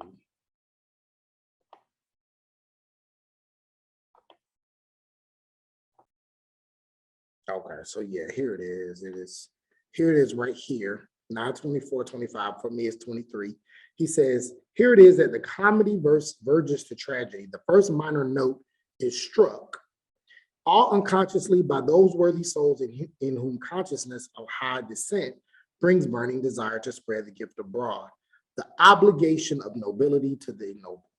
Okay, so yeah, here it is. Here it is right here. Not 24, 25. For me, it's 23. He says, here it is that the comedy verse verges to tragedy. The first minor note is struck, all unconsciously by those worthy souls in whom consciousness of high descent brings burning desire to spread the gift abroad, the obligation of nobility to the ignoble.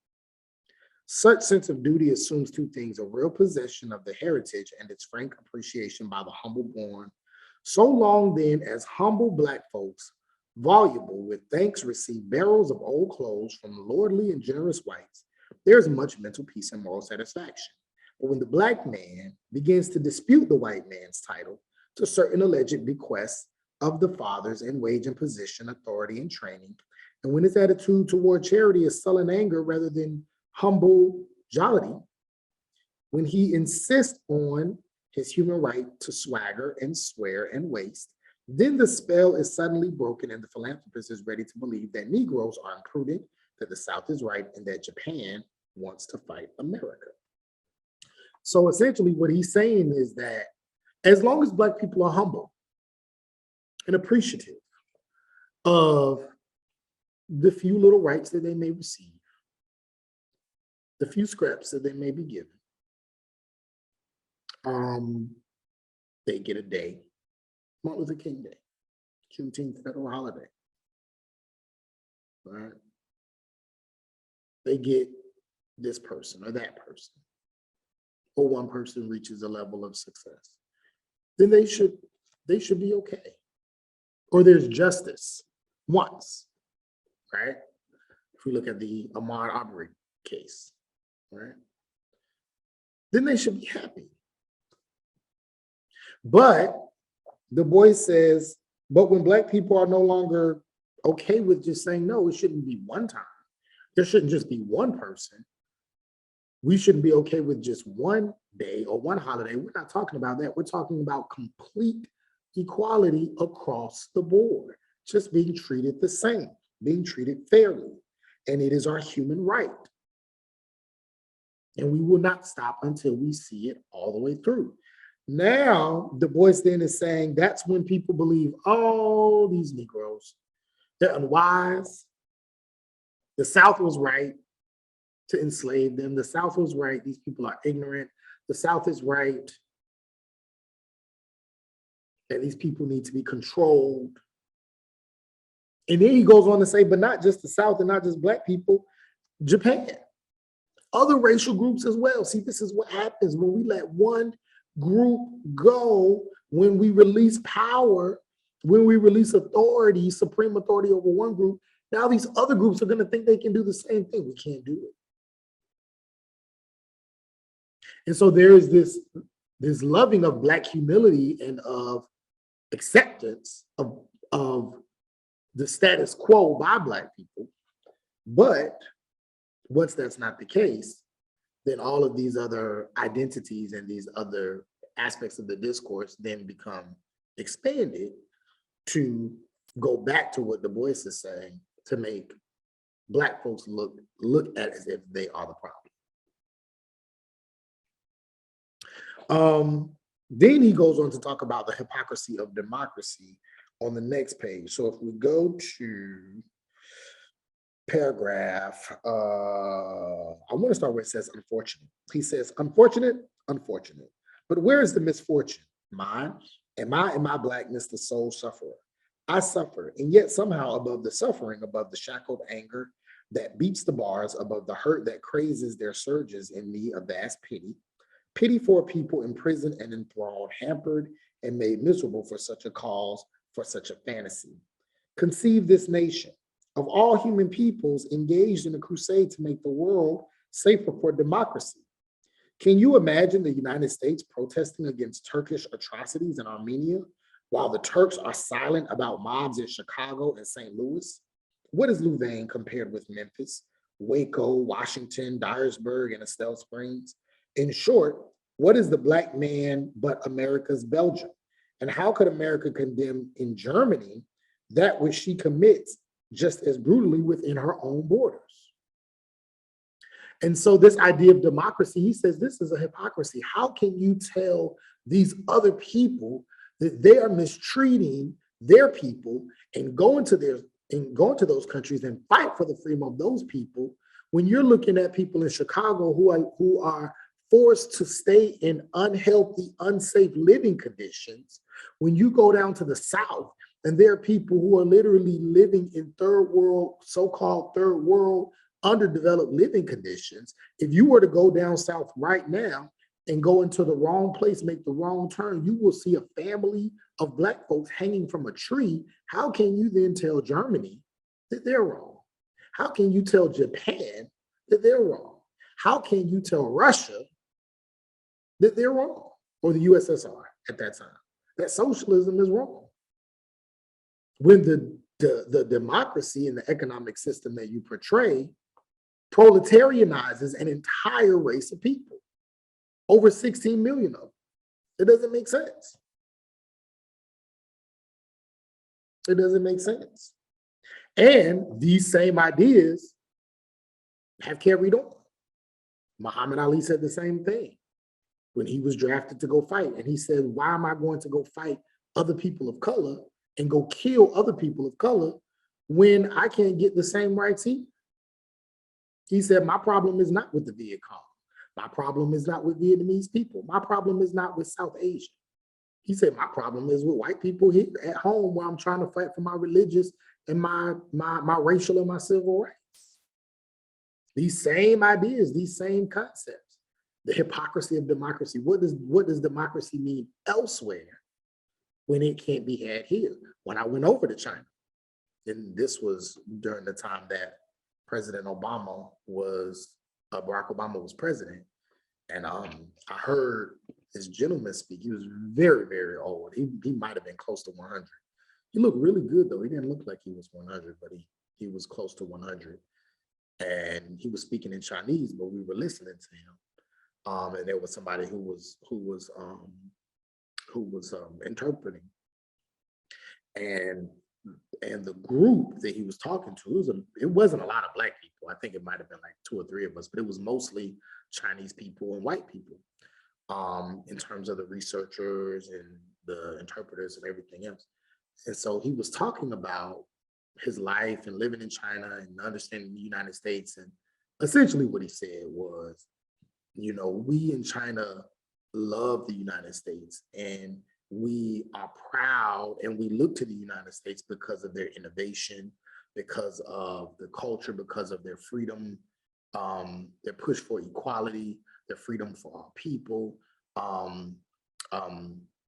Such sense of duty assumes two things: a real possession of the heritage and its frank appreciation by the humble born. So long then as humble Black folks, voluble with thanks, receive barrels of old clothes from lordly and generous whites, there is much mental peace and moral satisfaction. But when the Black man begins to dispute the white man's title to certain alleged bequests of the fathers in wage and position, authority and training, and when his attitude toward charity is sullen anger rather than humble jollity, when he insists on his human right to swagger and swear and waste, then the spell is suddenly broken and the philanthropist is ready to believe that Negroes are imprudent, that the South is right, and that Japan wants to fight America. So essentially what he's saying is that as long as Black people are humble and appreciative of the few little rights that they may receive, the few scraps that they may be given, they get a day, Martin Luther King Day, Juneteenth federal holiday, right? They get this person or that person, or one person reaches a level of success, then they should be okay. Or there's justice once, right? If we look at the Ahmaud Arbery case, right? Then they should be happy. But Du Bois says, but when Black people are no longer okay with just saying no, it shouldn't be one time. There shouldn't just be one person. We shouldn't be okay with just one day or one holiday. We're not talking about that. We're talking about complete equality across the board, just being treated the same, being treated fairly. And it is our human right. And we will not stop until we see it all the way through. Now, Du Bois then is saying that's when people believe, oh, these Negroes, they're unwise. The South was right to enslave them. The South was right. These people are ignorant. The South is right that these people need to be controlled. And then he goes on to say, but not just the South and not just Black people, Japan, other racial groups as well. See, this is what happens when we let one group go, when we release power, when we release authority, supreme authority over one group. Now these other groups are going to think they can do the same thing. We can't do it. And so there is this loving of Black humility and of acceptance of the status quo by Black people. But once that's not the case, then all of these other identities and these other aspects of the discourse then become expanded to go back to what Du Bois is saying, to make Black folks look at as if they are the problem. Then he goes on to talk about the hypocrisy of democracy on the next page. So if we go to paragraph, I want to start where it says unfortunate. He says, unfortunate, unfortunate. But where is the misfortune? Mine? Am I in my Blackness the sole sufferer? I suffer, and yet somehow above the suffering, above the shackled anger that beats the bars, above the hurt that crazes, there surges in me a vast pity. Pity for a people imprisoned and enthralled, hampered and made miserable for such a cause, for such a fantasy. Conceive this nation of all human peoples engaged in a crusade to make the world safer for democracy. Can you imagine the United States protesting against Turkish atrocities in Armenia while the Turks are silent about mobs in Chicago and St. Louis? What is Louvain compared with Memphis? Waco, Washington, Dyersburg, and Estelle Springs. In short, what is the Black man but America's Belgium? And how could America condemn in Germany that which she commits just as brutally within her own borders? And so this idea of democracy, he says, this is a hypocrisy. How can you tell these other people that they are mistreating their people and go into those countries and fight for the freedom of those people when you're looking at people in Chicago who are forced to stay in unhealthy, unsafe living conditions? When you go down to the South and there are people who are literally living in third world, so-called third world, underdeveloped living conditions. If you were to go down south right now and go into the wrong place, make the wrong turn, you will see a family of Black folks hanging from a tree. How can you then tell Germany that they're wrong? How can you tell Japan that they're wrong? How can you tell Russia that they're wrong, or the USSR at that time, that socialism is wrong? When the democracy and the economic system that you portray proletarianizes an entire race of people, over 16 million of them. It doesn't make sense. It doesn't make sense. And these same ideas have carried on. Muhammad Ali said the same thing when he was drafted to go fight. And he said, why am I going to go fight other people of color and go kill other people of color when I can't get the same rights he? He said, my problem is not with the Viet Cong. My problem is not with Vietnamese people. My problem is not with South Asia. He said, my problem is with white people here at home where I'm trying to fight for my religious and my racial and my civil rights. These same ideas, these same concepts, the hypocrisy of democracy. What does democracy mean elsewhere when it can't be had here? When I went over to China, and this was during the time that President Obama was, Barack Obama was president. And I heard this gentleman speak. He was very, very old. He might have been close to 100. He looked really good though. He didn't look like he was 100, but he was close to 100. And he was speaking in Chinese, but we were listening to him. And there was somebody who was interpreting. And the group that he was talking to, it wasn't a lot of Black people. I think it might have been like 2 or 3 of us, but it was mostly Chinese people and white people in terms of the researchers and the interpreters and everything else. And so he was talking about his life and living in China and understanding the United States. And essentially what he said was, we in China love the United States and we are proud and we look to the United States because of their innovation, because of the culture, because of their freedom, their push for equality, their freedom for our people,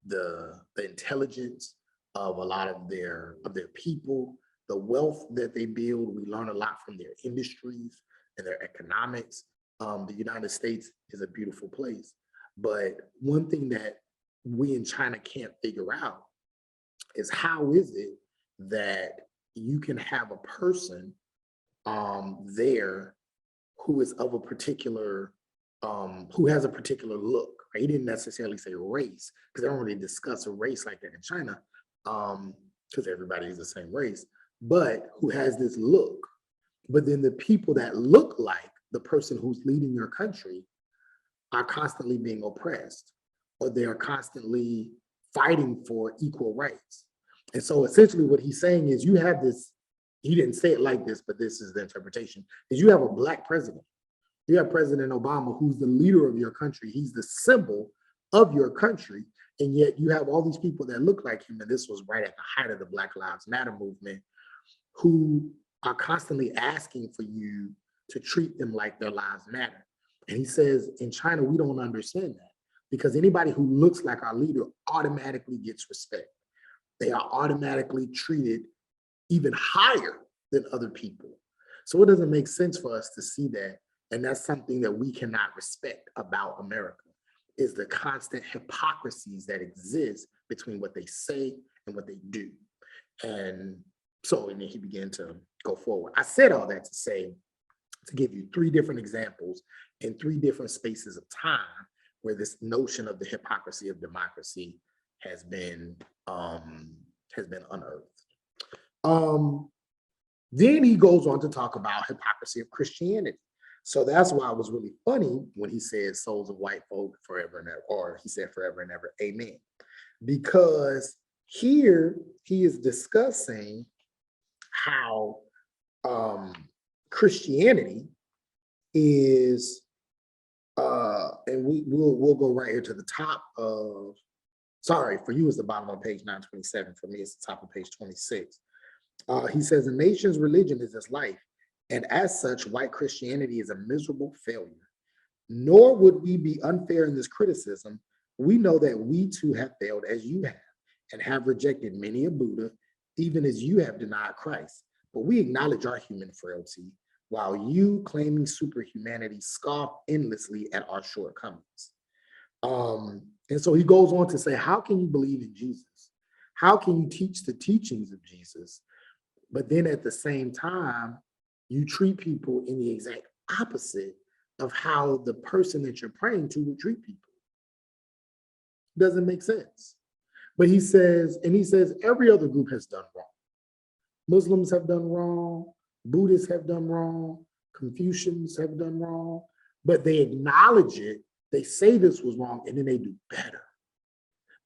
the intelligence of a lot of their people, the wealth that they build. We learn a lot from their industries and their economics. The United States is a beautiful place. But one thing that we in China can't figure out is how is it that you can have a person there who is of a particular, who has a particular look. Right? He didn't necessarily say race, because they don't really discuss a race like that in China, because everybody is the same race, but who has this look. But then the people that look like the person who's leading your country are constantly being oppressed, or they are constantly fighting for equal rights. And so essentially what he's saying is you have this, he didn't say it like this, but this is the interpretation, is you have a Black president. You have President Obama, who's the leader of your country. He's the symbol of your country. And yet you have all these people that look like him, and this was right at the height of the Black Lives Matter movement, who are constantly asking for you to treat them like their lives matter. And he says, in China, we don't understand that, because anybody who looks like our leader automatically gets respect. They are automatically treated even higher than other people. So it doesn't make sense for us to see that. And that's something that we cannot respect about America, is the constant hypocrisies that exist between what they say and what they do. And so, and then he began to go forward. I said all that to say to give you three different examples in three different spaces of time where this notion of the hypocrisy of democracy has been unearthed. Then he goes on to talk about hypocrisy of Christianity. So that's why it was really funny when he said souls of white folk forever and ever, or he said forever and ever, amen. Because here he is discussing how Christianity is, and we'll go right here to the top of, sorry, for you it's the bottom of page 927, for me it's the top of page 26. He says, a nation's religion is its life, and as such, white Christianity is a miserable failure. Nor would we be unfair in this criticism. We know that we too have failed as you have, and have rejected many a Buddha, even as you have denied Christ. But we acknowledge our human frailty, while you, claiming superhumanity, scoff endlessly at our shortcomings. And so he goes on to say, how can you believe in Jesus? How can you teach the teachings of Jesus? But then at the same time, you treat people in the exact opposite of how the person that you're praying to would treat people. Doesn't make sense. But he says every other group has done wrong. Muslims have done wrong, Buddhists have done wrong, Confucians have done wrong, but they acknowledge it, they say this was wrong, and then they do better.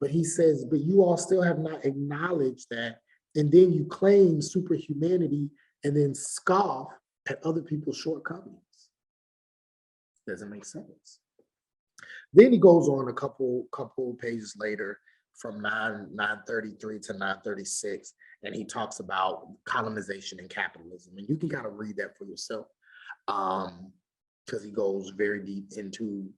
But he says, but you all still have not acknowledged that, and then you claim superhumanity and then scoff at other people's shortcomings. Doesn't make sense. Then he goes on a couple pages later from 933 to 936, and he talks about colonization and capitalism. And you can kind of read that for yourself, because he goes very deep into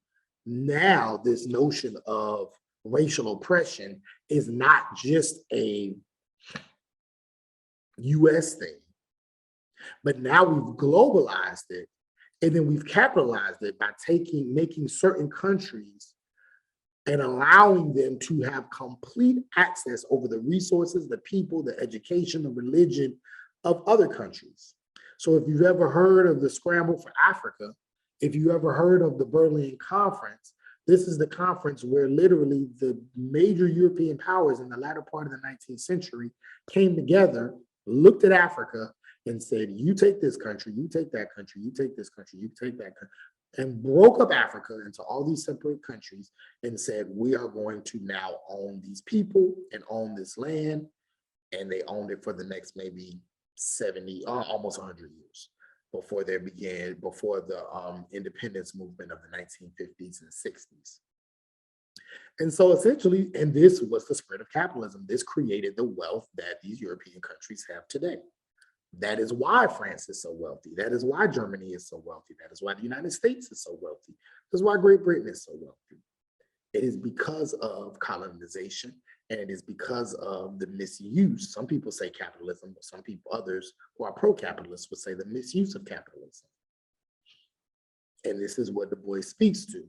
now this notion of racial oppression is not just a US thing, but now we've globalized it, and then we've capitalized it by making certain countries and allowing them to have complete access over the resources, the people, the education, the religion of other countries. So if you've ever heard of the Scramble for Africa, if you ever heard of the Berlin Conference, this is the conference where literally the major European powers in the latter part of the 19th century came together, looked at Africa, and said, you take this country, you take that country, you take this country, you take that country, and broke up Africa into all these separate countries and said, we are going to now own these people and own this land. And they owned it for the next maybe 70, almost 100 years before the independence movement of the 1950s and 60s. And so essentially, and this was the spread of capitalism. This created the wealth that these European countries have today. That is why France is so wealthy. That is why Germany is so wealthy. That is why the United States is so wealthy. That's why Great Britain is so wealthy. It is because of colonization, and it is because of the misuse. Some people say capitalism, but some people, others who are pro-capitalist, would say the misuse of capitalism. And this is what Du Bois speaks to.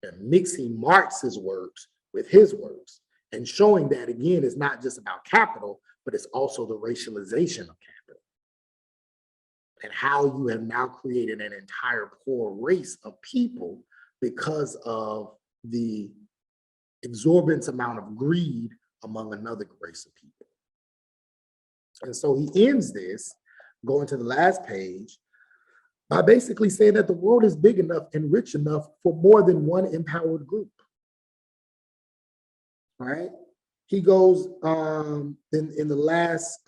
And mixing Marx's works with his works and showing that, again, it's not just about capital, but it's also the racialization of capital and how you have now created an entire poor race of people because of the exorbitant amount of greed among another race of people. And so he ends this, going to the last page, by basically saying that the world is big enough and rich enough for more than one empowered group. All right. He goes in the last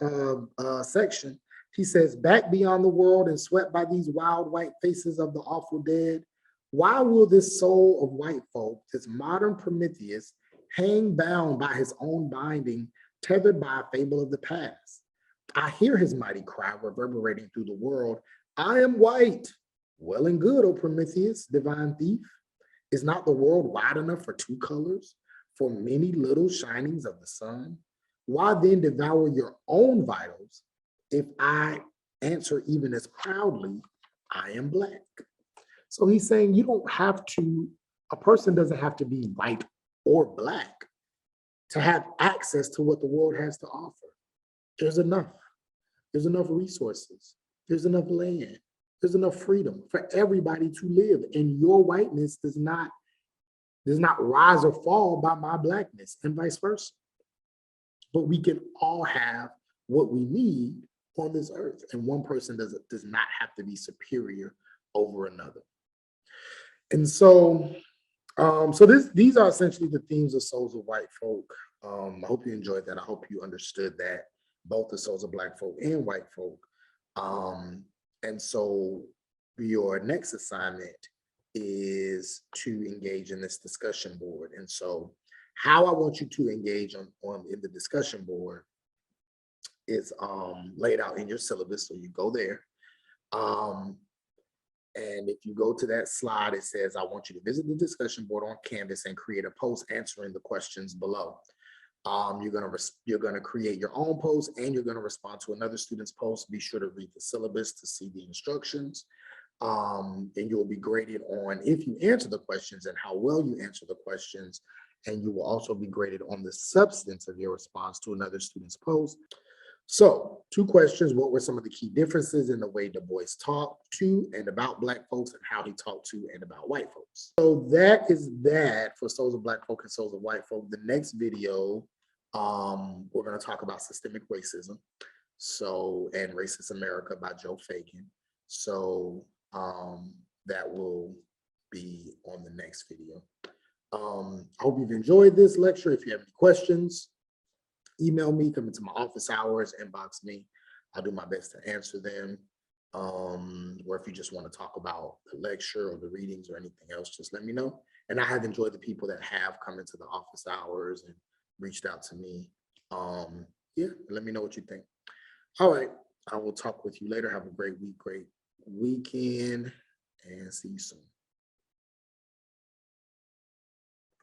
section, he says, back beyond the world and swept by these wild white faces of the awful dead, why will this soul of white folk, this modern Prometheus, hang bound by his own binding, tethered by a fable of the past? I hear his mighty cry reverberating through the world, I am white. Well and good, O Prometheus, divine thief. Is not the world wide enough for two colors? For many little shinings of the sun? Why then devour your own vitals if I answer even as proudly, I am black? So he's saying you don't have to, a person doesn't have to be white or black to have access to what the world has to offer. There's enough. There's enough resources. There's enough land. There's enough freedom for everybody to live, and your whiteness does not rise or fall by my blackness, and vice versa. But we can all have what we need on this earth, and one person does not have to be superior over another. And so, these are essentially the themes of Souls of White Folk. I hope you enjoyed that. I hope you understood that both the Souls of Black Folk and White Folk. And so your next assignment is to engage in this discussion board. And so how I want you to engage in the discussion board is laid out in your syllabus. So you go there. And if you go to that slide, it says, I want you to visit the discussion board on Canvas and create a post answering the questions below. You're gonna create your own post, and you're gonna respond to another student's post. Be sure to read the syllabus to see the instructions. And you'll be graded on if you answer the questions and how well you answer the questions. And you will also be graded on the substance of your response to another student's post. So 2 questions. What were some of the key differences in the way Du Bois talked to and about Black folks, and how he talked to and about white folks? So that is that for Souls of Black Folk and Souls of White Folk. The next video, we're going to talk about systemic racism. So, and Racist America by Joe Fagan. So that will be on the next video. I hope you've enjoyed this lecture. If you have any questions, email me, come into my office hours, inbox me. I'll do my best to answer them. Or if you just want to talk about the lecture or the readings or anything else, just let me know. And I have enjoyed the people that have come into the office hours and reached out to me. Yeah, let me know what you think. All right, I will talk with you later. Have a great week, great weekend, and see you soon.